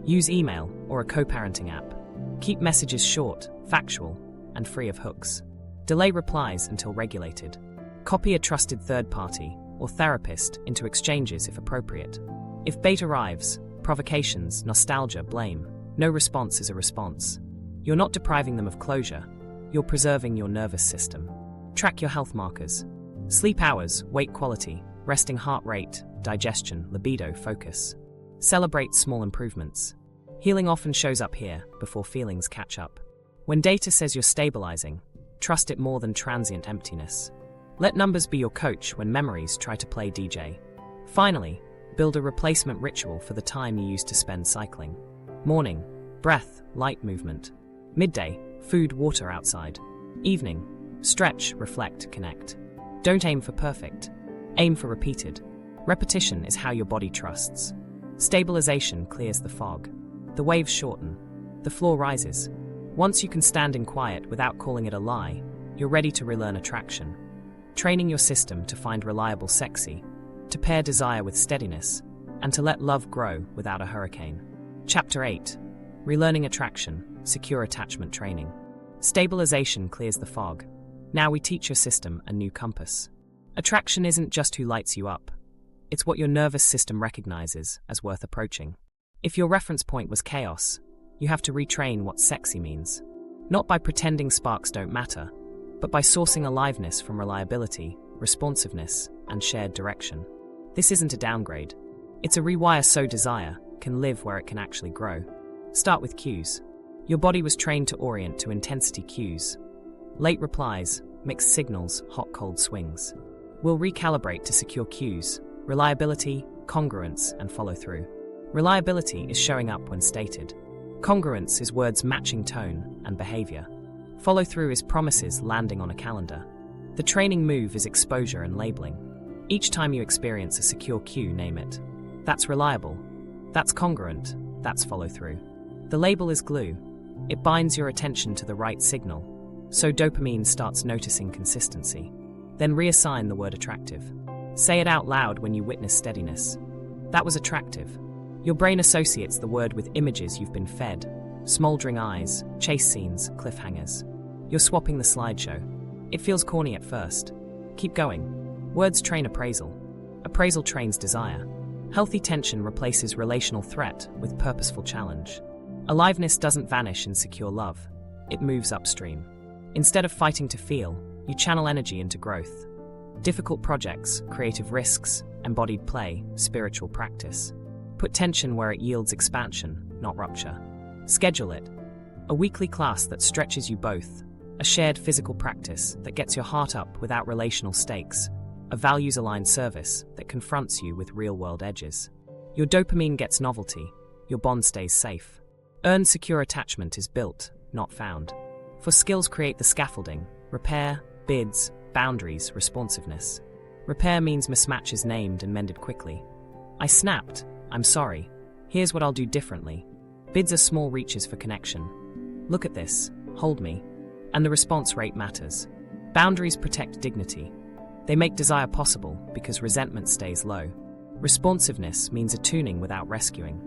Use email or a co-parenting app. Keep messages short, factual, and free of hooks. Delay replies until regulated. Copy a trusted third party or therapist into exchanges if appropriate. If bait arrives, provocations, nostalgia, blame, no response is a response. You're not depriving them of closure, you're preserving your nervous system. Track your health markers. Sleep hours, wake quality, resting heart rate, digestion, libido, focus. Celebrate small improvements. Healing often shows up here before feelings catch up. When data says you're stabilizing, trust it more than transient emptiness. Let numbers be your coach when memories try to play DJ. Finally, build a replacement ritual for the time you used to spend cycling. Morning, breath, light movement. Midday, food, water outside. Evening, stretch, reflect, connect. Don't aim for perfect. Aim for repeated. Repetition is how your body trusts. Stabilization clears the fog. The waves shorten. The floor rises. Once you can stand in quiet without calling it a lie, you're ready to relearn attraction. Training your system to find reliable sexy, to pair desire with steadiness, and to let love grow without a hurricane. Chapter 8. Relearning Attraction, Secure Attachment Training. Stabilization clears the fog. Now we teach your system a new compass. Attraction isn't just who lights you up. It's what your nervous system recognizes as worth approaching. If your reference point was chaos, you have to retrain what sexy means. Not by pretending sparks don't matter, but by sourcing aliveness from reliability, responsiveness, and shared direction. This isn't a downgrade. It's a rewire so desire can live where it can actually grow. Start with cues. Your body was trained to orient to intensity cues. Late replies, mixed signals, hot-cold swings. We'll recalibrate to secure cues, reliability, congruence, and follow-through. Reliability is showing up when stated. Congruence is words matching tone and behavior. Follow-through is promises landing on a calendar. The training move is exposure and labeling. Each time you experience a secure cue, name it. That's reliable. That's congruent. That's follow-through. The label is glue. It binds your attention to the right signal, so dopamine starts noticing consistency. Then reassign the word attractive. Say it out loud when you witness steadiness. That was attractive. Your brain associates the word with images you've been fed: smoldering eyes, chase scenes, cliffhangers. You're swapping the slideshow. It feels corny at first. Keep going. Words train appraisal. Appraisal trains desire. Healthy tension replaces relational threat with purposeful challenge. Aliveness doesn't vanish in secure love. It moves upstream. Instead of fighting to feel, you channel energy into growth. Difficult projects, creative risks, embodied play, spiritual practice. Put tension where it yields expansion, not rupture. Schedule it. A weekly class that stretches you both. A shared physical practice that gets your heart up without relational stakes. A values-aligned service that confronts you with real-world edges. Your dopamine gets novelty. Your bond stays safe. Earned secure attachment is built, not found. For skills, create the scaffolding. Repair, bids, boundaries, responsiveness. Repair means mismatches named and mended quickly. I snapped. I'm sorry. Here's what I'll do differently. Bids are small reaches for connection. Look at this, hold me. And the response rate matters. Boundaries protect dignity. They make desire possible because resentment stays low. Responsiveness means attuning without rescuing.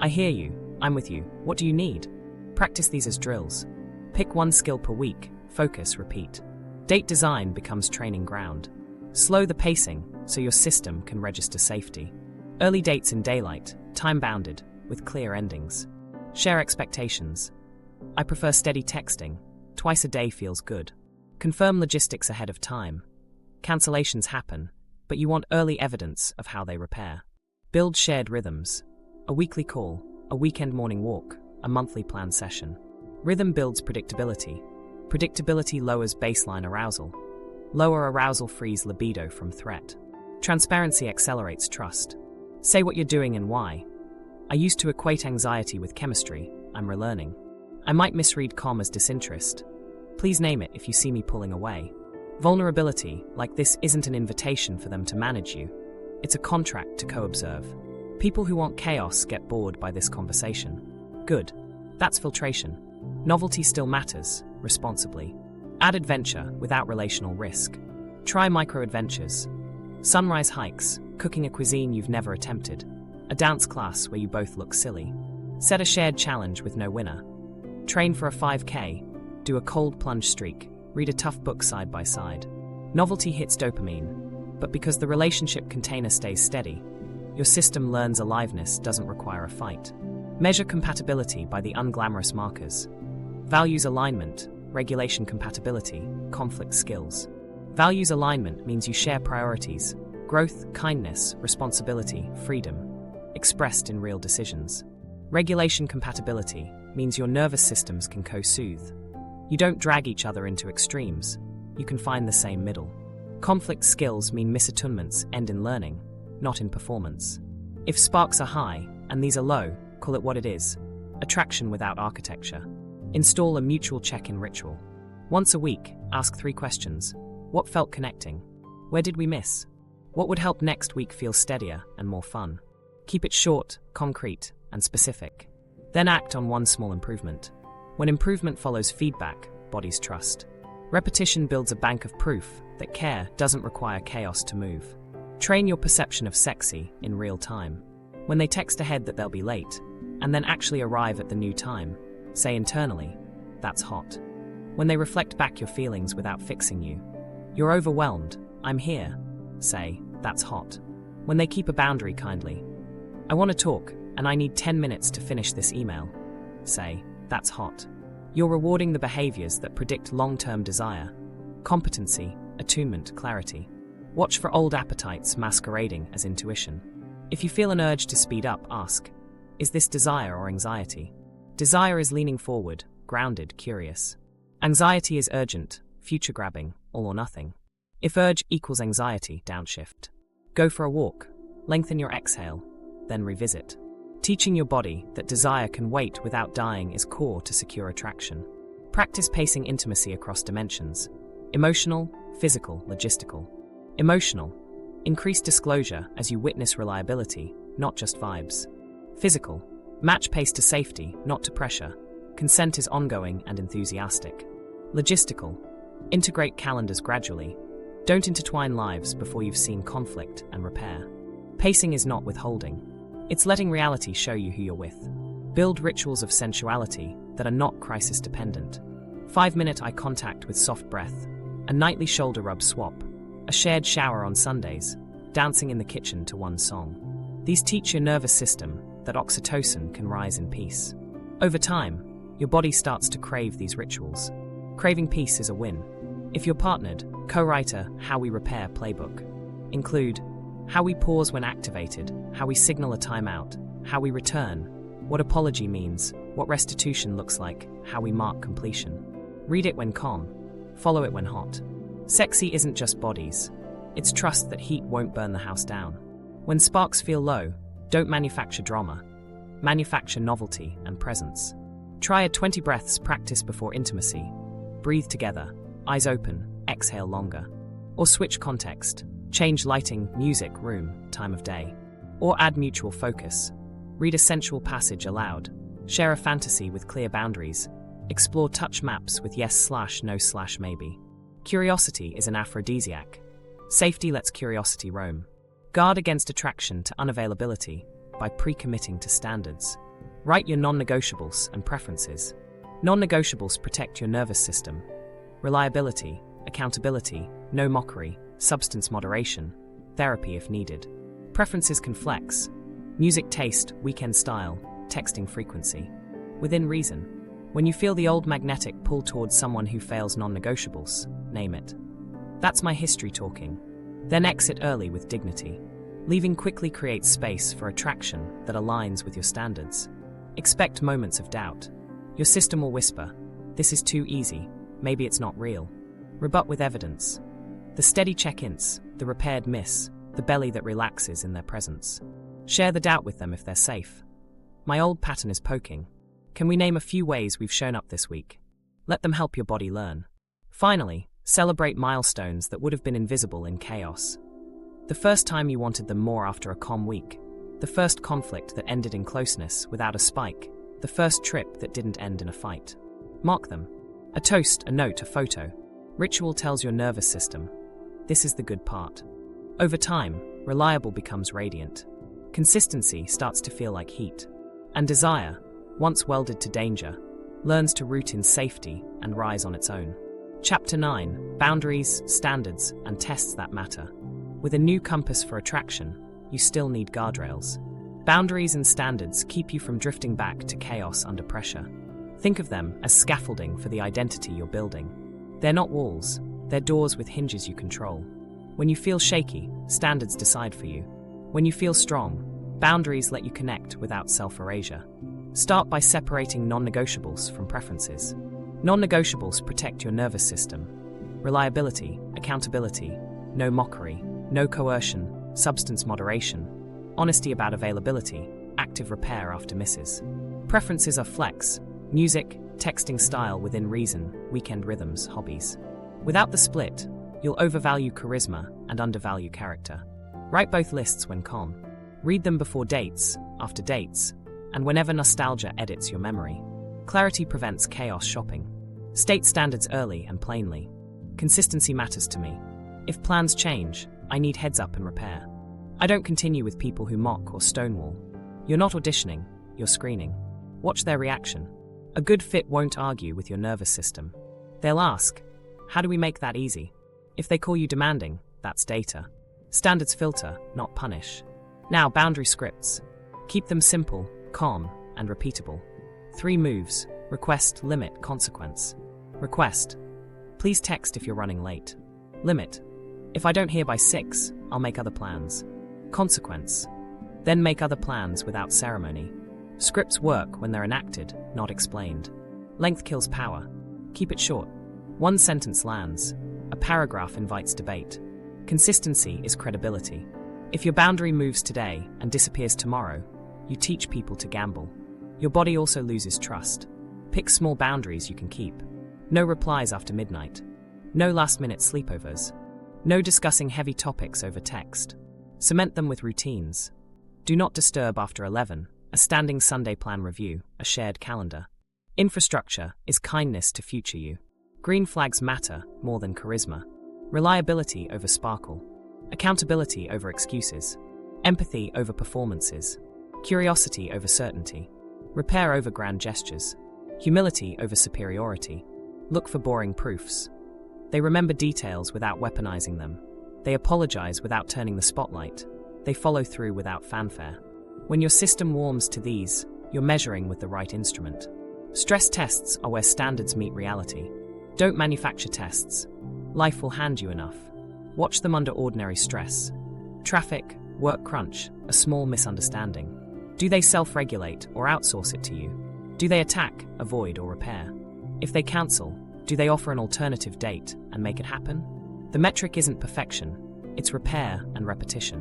I hear you, I'm with you, what do you need? Practice these as drills. Pick one skill per week, focus, repeat. Date design becomes training ground. Slow the pacing so your system can register safety. Early dates in daylight, time-bounded, with clear endings. Share expectations. I prefer steady texting. Twice a day feels good. Confirm logistics ahead of time. Cancellations happen, but you want early evidence of how they repair. Build shared rhythms. A weekly call, a weekend morning walk, a monthly planned session. Rhythm builds predictability. Predictability lowers baseline arousal. Lower arousal frees libido from threat. Transparency accelerates trust. Say what you're doing and why. I used to equate anxiety with chemistry. I'm relearning. I might misread calm as disinterest. Please name it if you see me pulling away. Vulnerability, like this, isn't an invitation for them to manage you. It's a contract to co-observe. People who want chaos get bored by this conversation. Good. That's filtration. Novelty still matters, responsibly. Add adventure without relational risk. Try micro-adventures. Sunrise hikes, cooking a cuisine you've never attempted. A dance class where you both look silly. Set a shared challenge with no winner. Train for a 5K. Do a cold plunge streak. Read a tough book side by side. Novelty hits dopamine, but because the relationship container stays steady, your system learns aliveness doesn't require a fight. Measure compatibility by the unglamorous markers. Values alignment, regulation compatibility, conflict skills. Values alignment means you share priorities, growth, kindness, responsibility, freedom, expressed in real decisions. Regulation compatibility means your nervous systems can co-soothe. You don't drag each other into extremes. You can find the same middle. Conflict skills mean misattunements end in learning, not in performance. If sparks are high and these are low, call it what it is. Attraction without architecture. Install a mutual check-in ritual. Once a week, ask 3 questions. What felt connecting? Where did we miss? What would help next week feel steadier and more fun? Keep it short, concrete, and specific. Then act on one small improvement. When improvement follows feedback, bodies trust. Repetition builds a bank of proof that care doesn't require chaos to move. Train your perception of sexy in real time. When they text ahead that they'll be late, and then actually arrive at the new time, say internally, that's hot. When they reflect back your feelings without fixing you, you're overwhelmed, I'm here, say, that's hot. When they keep a boundary kindly, I want to talk, and I need 10 minutes to finish this email, say, that's hot. You're rewarding the behaviors that predict long-term desire. Competency, attunement, clarity. Watch for old appetites masquerading as intuition. If you feel an urge to speed up, ask, is this desire or anxiety? Desire is leaning forward, grounded, curious. Anxiety is urgent, future-grabbing, all or nothing. If urge equals anxiety, downshift. Go for a walk, lengthen your exhale, then revisit. Teaching your body that desire can wait without dying is core to secure attraction. Practice pacing intimacy across dimensions. Emotional, physical, logistical. Emotional. Increase disclosure as you witness reliability, not just vibes. Physical. Match pace to safety, not to pressure. Consent is ongoing and enthusiastic. Logistical. Integrate calendars gradually. Don't intertwine lives before you've seen conflict and repair. Pacing is not withholding. It's letting reality show you who you're with. Build rituals of sensuality that are not crisis-dependent. 5-minute eye contact with soft breath, a nightly shoulder rub swap, a shared shower on Sundays, dancing in the kitchen to one song. These teach your nervous system that oxytocin can rise in peace. Over time, your body starts to crave these rituals. Craving peace is a win. If you're partnered, co-write a How We Repair playbook. Include how we pause when activated, how we signal a timeout, how we return, what apology means, what restitution looks like, how we mark completion. Read it when calm, follow it when hot. Sexy isn't just bodies. It's trust that heat won't burn the house down. When sparks feel low, don't manufacture drama. Manufacture novelty and presence. Try a 20 breaths practice before intimacy. Breathe together, eyes open, exhale longer. Or switch context. Change lighting, music, room, time of day. Or add mutual focus. Read a sensual passage aloud. Share a fantasy with clear boundaries. Explore touch maps with yes/no/maybe. Curiosity is an aphrodisiac. Safety lets curiosity roam. Guard against attraction to unavailability by pre-committing to standards. Write your non-negotiables and preferences. Non-negotiables protect your nervous system. Reliability, accountability, no mockery, substance moderation, therapy if needed. Preferences can flex. Music taste, weekend style, texting frequency. Within reason. When you feel the old magnetic pull towards someone who fails non-negotiables, name it. That's my history talking. Then exit early with dignity. Leaving quickly creates space for attraction that aligns with your standards. Expect moments of doubt. Your system will whisper, "This is too easy, maybe it's not real." Rebut with evidence. The steady check-ins, the repaired miss, the belly that relaxes in their presence. Share the doubt with them if they're safe. My old pattern is poking. Can we name a few ways we've shown up this week? Let them help your body learn. Finally, celebrate milestones that would have been invisible in chaos. The first time you wanted them more after a calm week. The first conflict that ended in closeness without a spike. The first trip that didn't end in a fight. Mark them. A toast, a note, a photo. Ritual tells your nervous system, this is the good part. Over time, reliable becomes radiant. Consistency starts to feel like heat. And desire, once welded to danger, learns to root in safety and rise on its own. Chapter 9, Boundaries, Standards, and Tests That Matter. With a new compass for attraction, you still need guardrails. Boundaries and standards keep you from drifting back to chaos under pressure. Think of them as scaffolding for the identity you're building. They're not walls, they're doors with hinges you control. When you feel shaky, standards decide for you. When you feel strong, boundaries let you connect without self-erasure. Start by separating non-negotiables from preferences. Non-negotiables protect your nervous system. Reliability, accountability, no mockery, no coercion, substance moderation, honesty about availability, active repair after misses. Preferences are flex, music, texting style within reason, weekend rhythms, hobbies. Without the split, you'll overvalue charisma and undervalue character. Write both lists when calm. Read them before dates, after dates, and whenever nostalgia edits your memory. Clarity prevents chaos shopping. State standards early and plainly. Consistency matters to me. If plans change, I need heads up and repair. I don't continue with people who mock or stonewall. You're not auditioning, you're screening. Watch their reaction. A good fit won't argue with your nervous system. They'll ask, how do we make that easy? If they call you demanding, that's data. Standards filter, not punish. Now, boundary scripts. Keep them simple, calm, and repeatable. 3 moves: request, limit, consequence. Request: please text if you're running late. Limit: if I don't hear by 6, I'll make other plans. Consequence: then make other plans without ceremony. Scripts work when they're enacted, not explained. Length kills power. Keep it short. 1 sentence lands. A paragraph invites debate. Consistency is credibility. If your boundary moves today and disappears tomorrow, you teach people to gamble. Your body also loses trust. Pick small boundaries you can keep. No replies after midnight. No last-minute sleepovers. No discussing heavy topics over text. Cement them with routines. Do not disturb after 11, a standing Sunday plan review, a shared calendar. Infrastructure is kindness to future you. Green flags matter more than charisma. Reliability over sparkle. Accountability over excuses. Empathy over performances. Curiosity over certainty. Repair over grand gestures. Humility over superiority. Look for boring proofs. They remember details without weaponizing them. They apologize without turning the spotlight. They follow through without fanfare. When your system warms to these, you're measuring with the right instrument. Stress tests are where standards meet reality. Don't manufacture tests. Life will hand you enough. Watch them under ordinary stress. Traffic, work crunch, a small misunderstanding. Do they self-regulate or outsource it to you? Do they attack, avoid, or repair? If they cancel, do they offer an alternative date and make it happen? The metric isn't perfection, it's repair and repetition.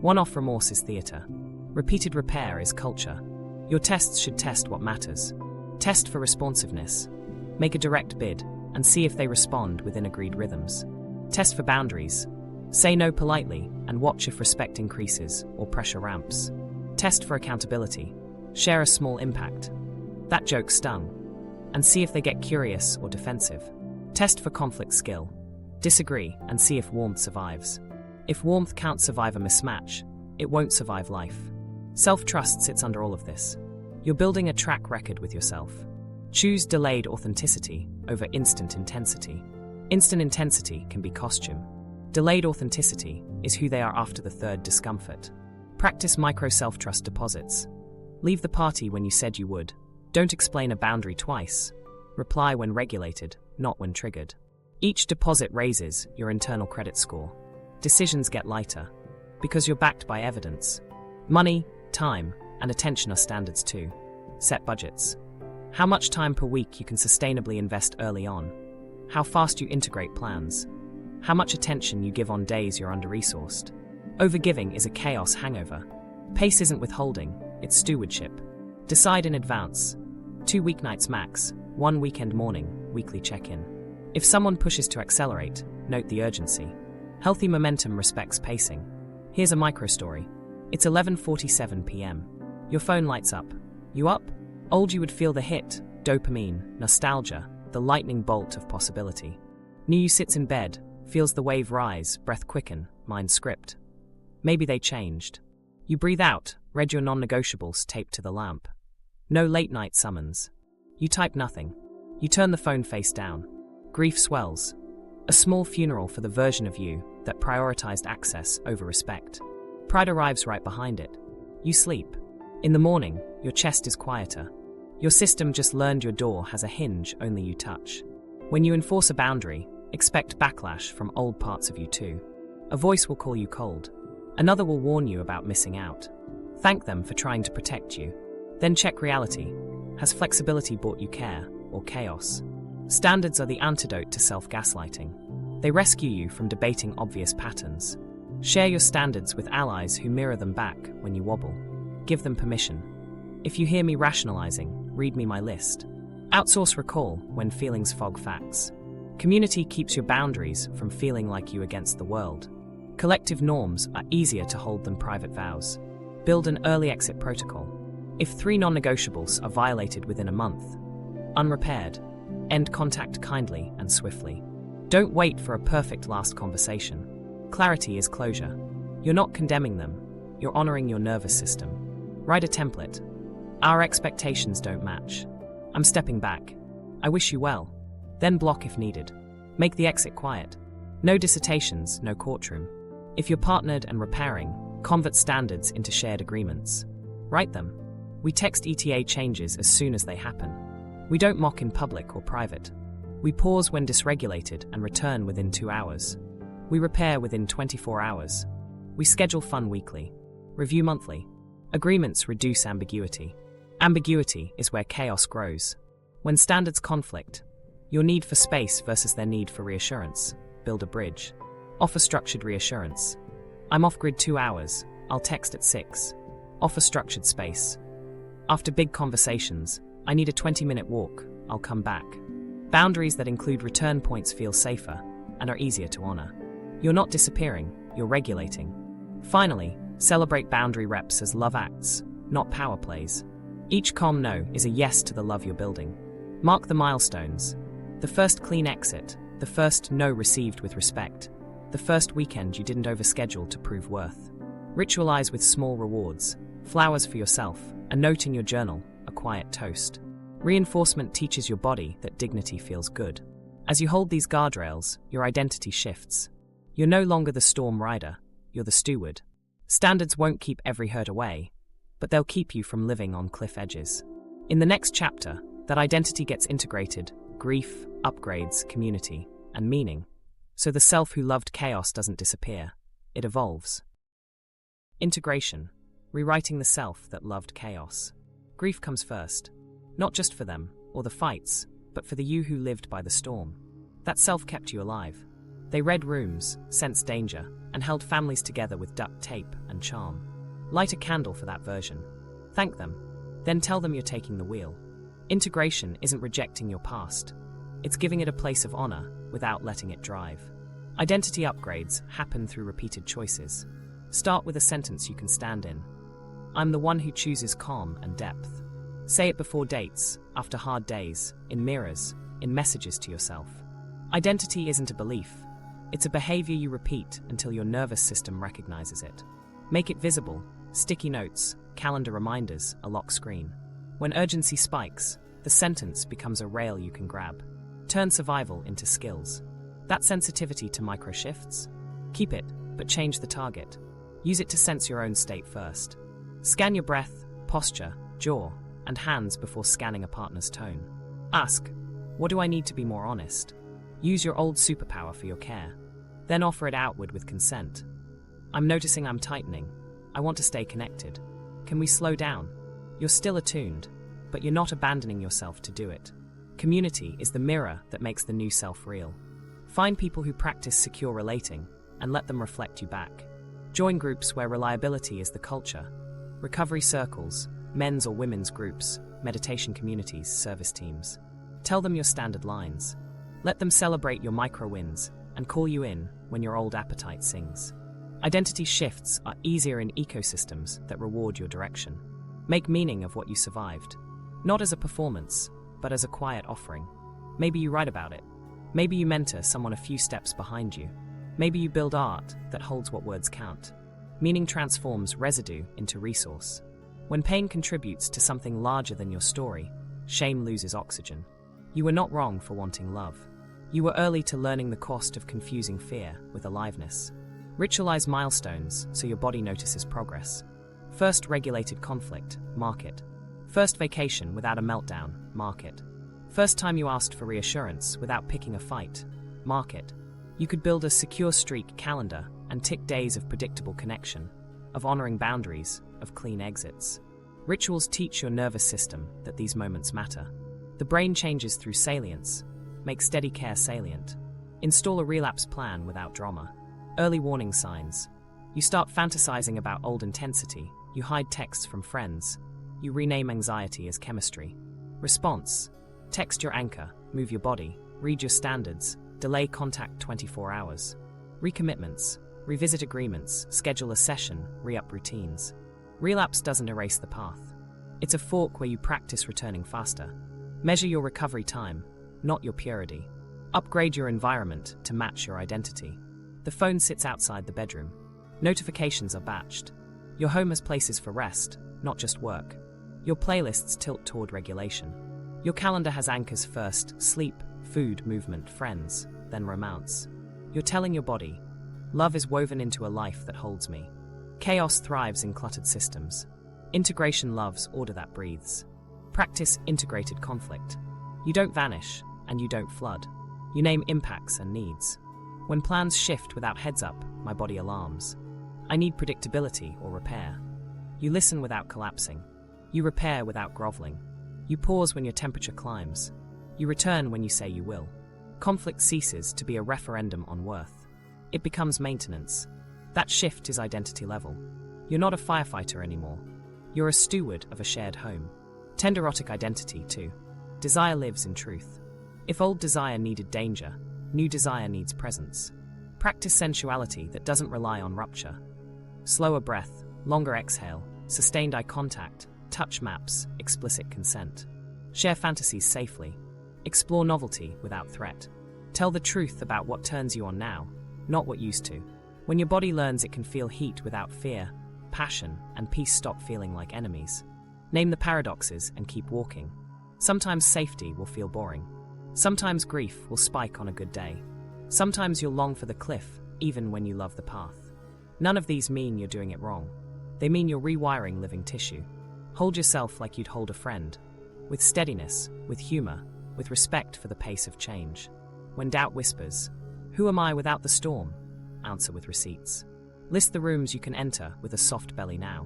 One-off remorse is theatre. Repeated repair is culture. Your tests should test what matters. Test for responsiveness. Make a direct bid and see if they respond within agreed rhythms. Test for boundaries. Say no politely and watch if respect increases or pressure ramps. Test for accountability. Share a small impact. That joke stung. and see if they get curious or defensive. Test for conflict skill. Disagree and see if warmth survives. If warmth can't survive a mismatch, it won't survive life. Self-trust sits under all of this. You're building a track record with yourself. Choose delayed authenticity over instant intensity. Instant intensity can be costume. Delayed authenticity is who they are after the third discomfort. Practice micro self-trust deposits. Leave the party when you said you would. Don't explain a boundary twice. Reply when regulated, not when triggered. Each deposit raises your internal credit score. Decisions get lighter because you're backed by evidence. Money, time, and attention are standards too. Set budgets. How much time per week you can sustainably invest early on. How fast you integrate plans. How much attention you give on days you're under-resourced. Overgiving is a chaos hangover. Pace isn't withholding, it's stewardship. Decide in advance. 2 weeknights max, 1 weekend morning, weekly check-in. If someone pushes to accelerate, note the urgency. Healthy momentum respects pacing. Here's a micro-story. It's 11:47 p.m. Your phone lights up. You up? Old you would feel the hit, dopamine, nostalgia, the lightning bolt of possibility. New you sits in bed, feels the wave rise, breath quicken, mind script. Maybe they changed. You breathe out, read your non-negotiables taped to the lamp. No late-night summons. You type nothing. You turn the phone face down. Grief swells. A small funeral for the version of you that prioritized access over respect. Pride arrives right behind it. You sleep. In the morning, your chest is quieter. Your system just learned your door has a hinge only you touch. When you enforce a boundary, expect backlash from old parts of you too. A voice will call you cold. Another will warn you about missing out. Thank them for trying to protect you. Then check reality. Has flexibility brought you care or chaos? Standards are the antidote to self-gaslighting. They rescue you from debating obvious patterns. Share your standards with allies who mirror them back when you wobble. Give them permission. If you hear me rationalizing, read me my list. Outsource recall when feelings fog facts. Community keeps your boundaries from feeling like you against the world. Collective norms are easier to hold than private vows. Build an early exit protocol. If 3 non-negotiables are violated within a month, unrepaired, end contact kindly and swiftly. Don't wait for a perfect last conversation. Clarity is closure. You're not condemning them, you're honoring your nervous system. Write a template. Our expectations don't match. I'm stepping back. I wish you well. Then block if needed. Make the exit quiet. No dissertations, no courtroom. If you're partnered and repairing, convert standards into shared agreements. Write them. We text ETA changes as soon as they happen. We don't mock in public or private. We pause when dysregulated and return within 2 hours. We repair within 24 hours. We schedule fun weekly. Review monthly. Agreements reduce ambiguity. Ambiguity is where chaos grows. When standards conflict, your need for space versus their need for reassurance, build a bridge. Offer structured reassurance. I'm off-grid 2 hours. I'll text at 6. Offer structured space. After big conversations, I need a 20-minute walk. I'll come back. Boundaries that include return points feel safer and are easier to honor. You're not disappearing, you're regulating. Finally, celebrate boundary reps as love acts, not power plays. Each calm no is a yes to the love you're building. Mark the milestones. The first clean exit, the first no received with respect, the first weekend you didn't overschedule to prove worth. Ritualize with small rewards, flowers for yourself, a note in your journal, a quiet toast. Reinforcement teaches your body that dignity feels good. As you hold these guardrails, your identity shifts. You're no longer the storm rider, you're the steward. Standards won't keep every hurt away, but they'll keep you from living on cliff edges. In the next chapter, that identity gets integrated, grief, upgrades, community, and meaning. So the self who loved chaos doesn't disappear, it evolves. Integration, rewriting the self that loved chaos. Grief comes first, not just for them, or the fights, but for the you who lived by the storm. That self kept you alive. They read rooms, sensed danger, and held families together with duct tape and charm. Light a candle for that version. Thank them. Then tell them you're taking the wheel. Integration isn't rejecting your past. It's giving it a place of honor without letting it drive. Identity upgrades happen through repeated choices. Start with a sentence you can stand in. I'm the one who chooses calm and depth. Say it before dates, after hard days, in mirrors, in messages to yourself. Identity isn't a belief. It's a behavior you repeat until your nervous system recognizes it. Make it visible: sticky notes, calendar reminders, a lock screen. When urgency spikes, the sentence becomes a rail you can grab. Turn survival into skills. That sensitivity to micro shifts? Keep it, but change the target. Use it to sense your own state first. Scan your breath, posture, jaw, and hands before scanning a partner's tone. Ask, what do I need to be more honest? Use your old superpower for your care. Then offer it outward with consent. I'm noticing I'm tightening. I want to stay connected. Can we slow down? You're still attuned, but you're not abandoning yourself to do it. Community is the mirror that makes the new self real. Find people who practice secure relating and let them reflect you back. Join groups where reliability is the culture. Recovery circles, men's or women's groups, meditation communities, service teams. Tell them your standard lines. Let them celebrate your micro wins and call you in when your old appetite sings. Identity shifts are easier in ecosystems that reward your direction. Make meaning of what you survived, not as a performance, but as a quiet offering. Maybe you write about it. Maybe you mentor someone a few steps behind you. Maybe you build art that holds what words count. Meaning transforms residue into resource. When pain contributes to something larger than your story, shame loses oxygen. You were not wrong for wanting love. You were early to learning the cost of confusing fear with aliveness. Ritualize milestones so your body notices progress. First regulated conflict, mark it. First vacation without a meltdown, mark it. First time you asked for reassurance without picking a fight, mark it. You could build a secure streak calendar and tick days of predictable connection, of honoring boundaries, of clean exits. Rituals teach your nervous system that these moments matter. The brain changes through salience. Make steady care salient. Install a relapse plan without drama. Early warning signs. You start fantasizing about old intensity. You hide texts from friends. You rename anxiety as chemistry. Response. Text your anchor, move your body, read your standards, delay contact 24 hours. Recommitments. Revisit agreements, schedule a session, re-up routines. Relapse doesn't erase the path. It's a fork where you practice returning faster. Measure your recovery time, not your purity. Upgrade your environment to match your identity. The phone sits outside the bedroom. Notifications are batched. Your home has places for rest, not just work. Your playlists tilt toward regulation. Your calendar has anchors first: sleep, food, movement, friends, then romance. You're telling your body, love is woven into a life that holds me. Chaos thrives in cluttered systems. Integration loves order that breathes. Practice integrated conflict. You don't vanish, and you don't flood. You name impacts and needs. When plans shift without heads up, my body alarms. I need predictability or repair. You listen without collapsing. You repair without groveling. You pause when your temperature climbs. You return when you say you will. Conflict ceases to be a referendum on worth. It becomes maintenance. That shift is identity level. You're not a firefighter anymore. You're a steward of a shared home. Tenderotic identity, too. Desire lives in truth. If old desire needed danger, new desire needs presence. Practice sensuality that doesn't rely on rupture. Slower breath, longer exhale, sustained eye contact, touch maps, explicit consent. Share fantasies safely. Explore novelty without threat. Tell the truth about what turns you on now, not what used to. When your body learns it can feel heat without fear, passion and peace stop feeling like enemies. Name the paradoxes and keep walking. Sometimes safety will feel boring. Sometimes grief will spike on a good day. Sometimes you'll long for the cliff, even when you love the path. None of these mean you're doing it wrong. They mean you're rewiring living tissue. Hold yourself like you'd hold a friend. With steadiness, with humor, with respect for the pace of change. When doubt whispers, "Who am I without the storm?" Answer with receipts. List the rooms you can enter with a soft belly now.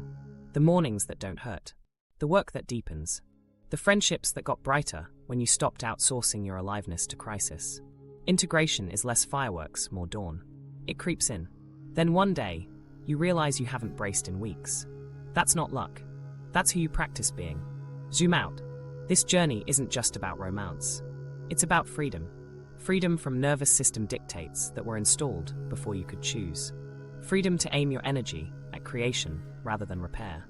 The mornings that don't hurt. The work that deepens. The friendships that got brighter when you stopped outsourcing your aliveness to crisis. Integration is less fireworks, more dawn. It creeps in. Then one day, you realize you haven't braced in weeks. That's not luck. That's who you practice being. Zoom out. This journey isn't just about romance. It's about freedom. Freedom from nervous system dictates that were installed before you could choose. Freedom to aim your energy at creation rather than repair.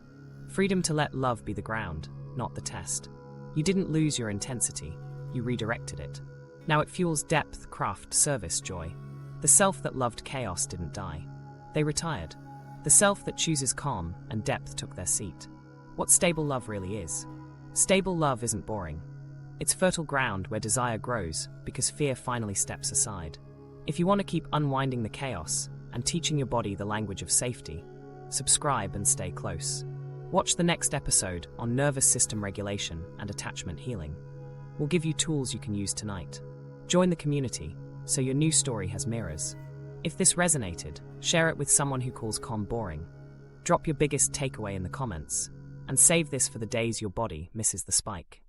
Freedom to let love be the ground, not the test. You didn't lose your intensity, you redirected it. Now it fuels depth, craft, service, joy. The self that loved chaos didn't die. They retired. The self that chooses calm and depth took their seat. What stable love really is. Stable love isn't boring. It's fertile ground where desire grows because fear finally steps aside. If you want to keep unwinding the chaos and teaching your body the language of safety, subscribe and stay close. Watch the next episode on nervous system regulation and attachment healing. We'll give you tools you can use tonight. Join the community so your new story has mirrors. If this resonated, share it with someone who calls calm boring. Drop your biggest takeaway in the comments, and save this for the days your body misses the spike.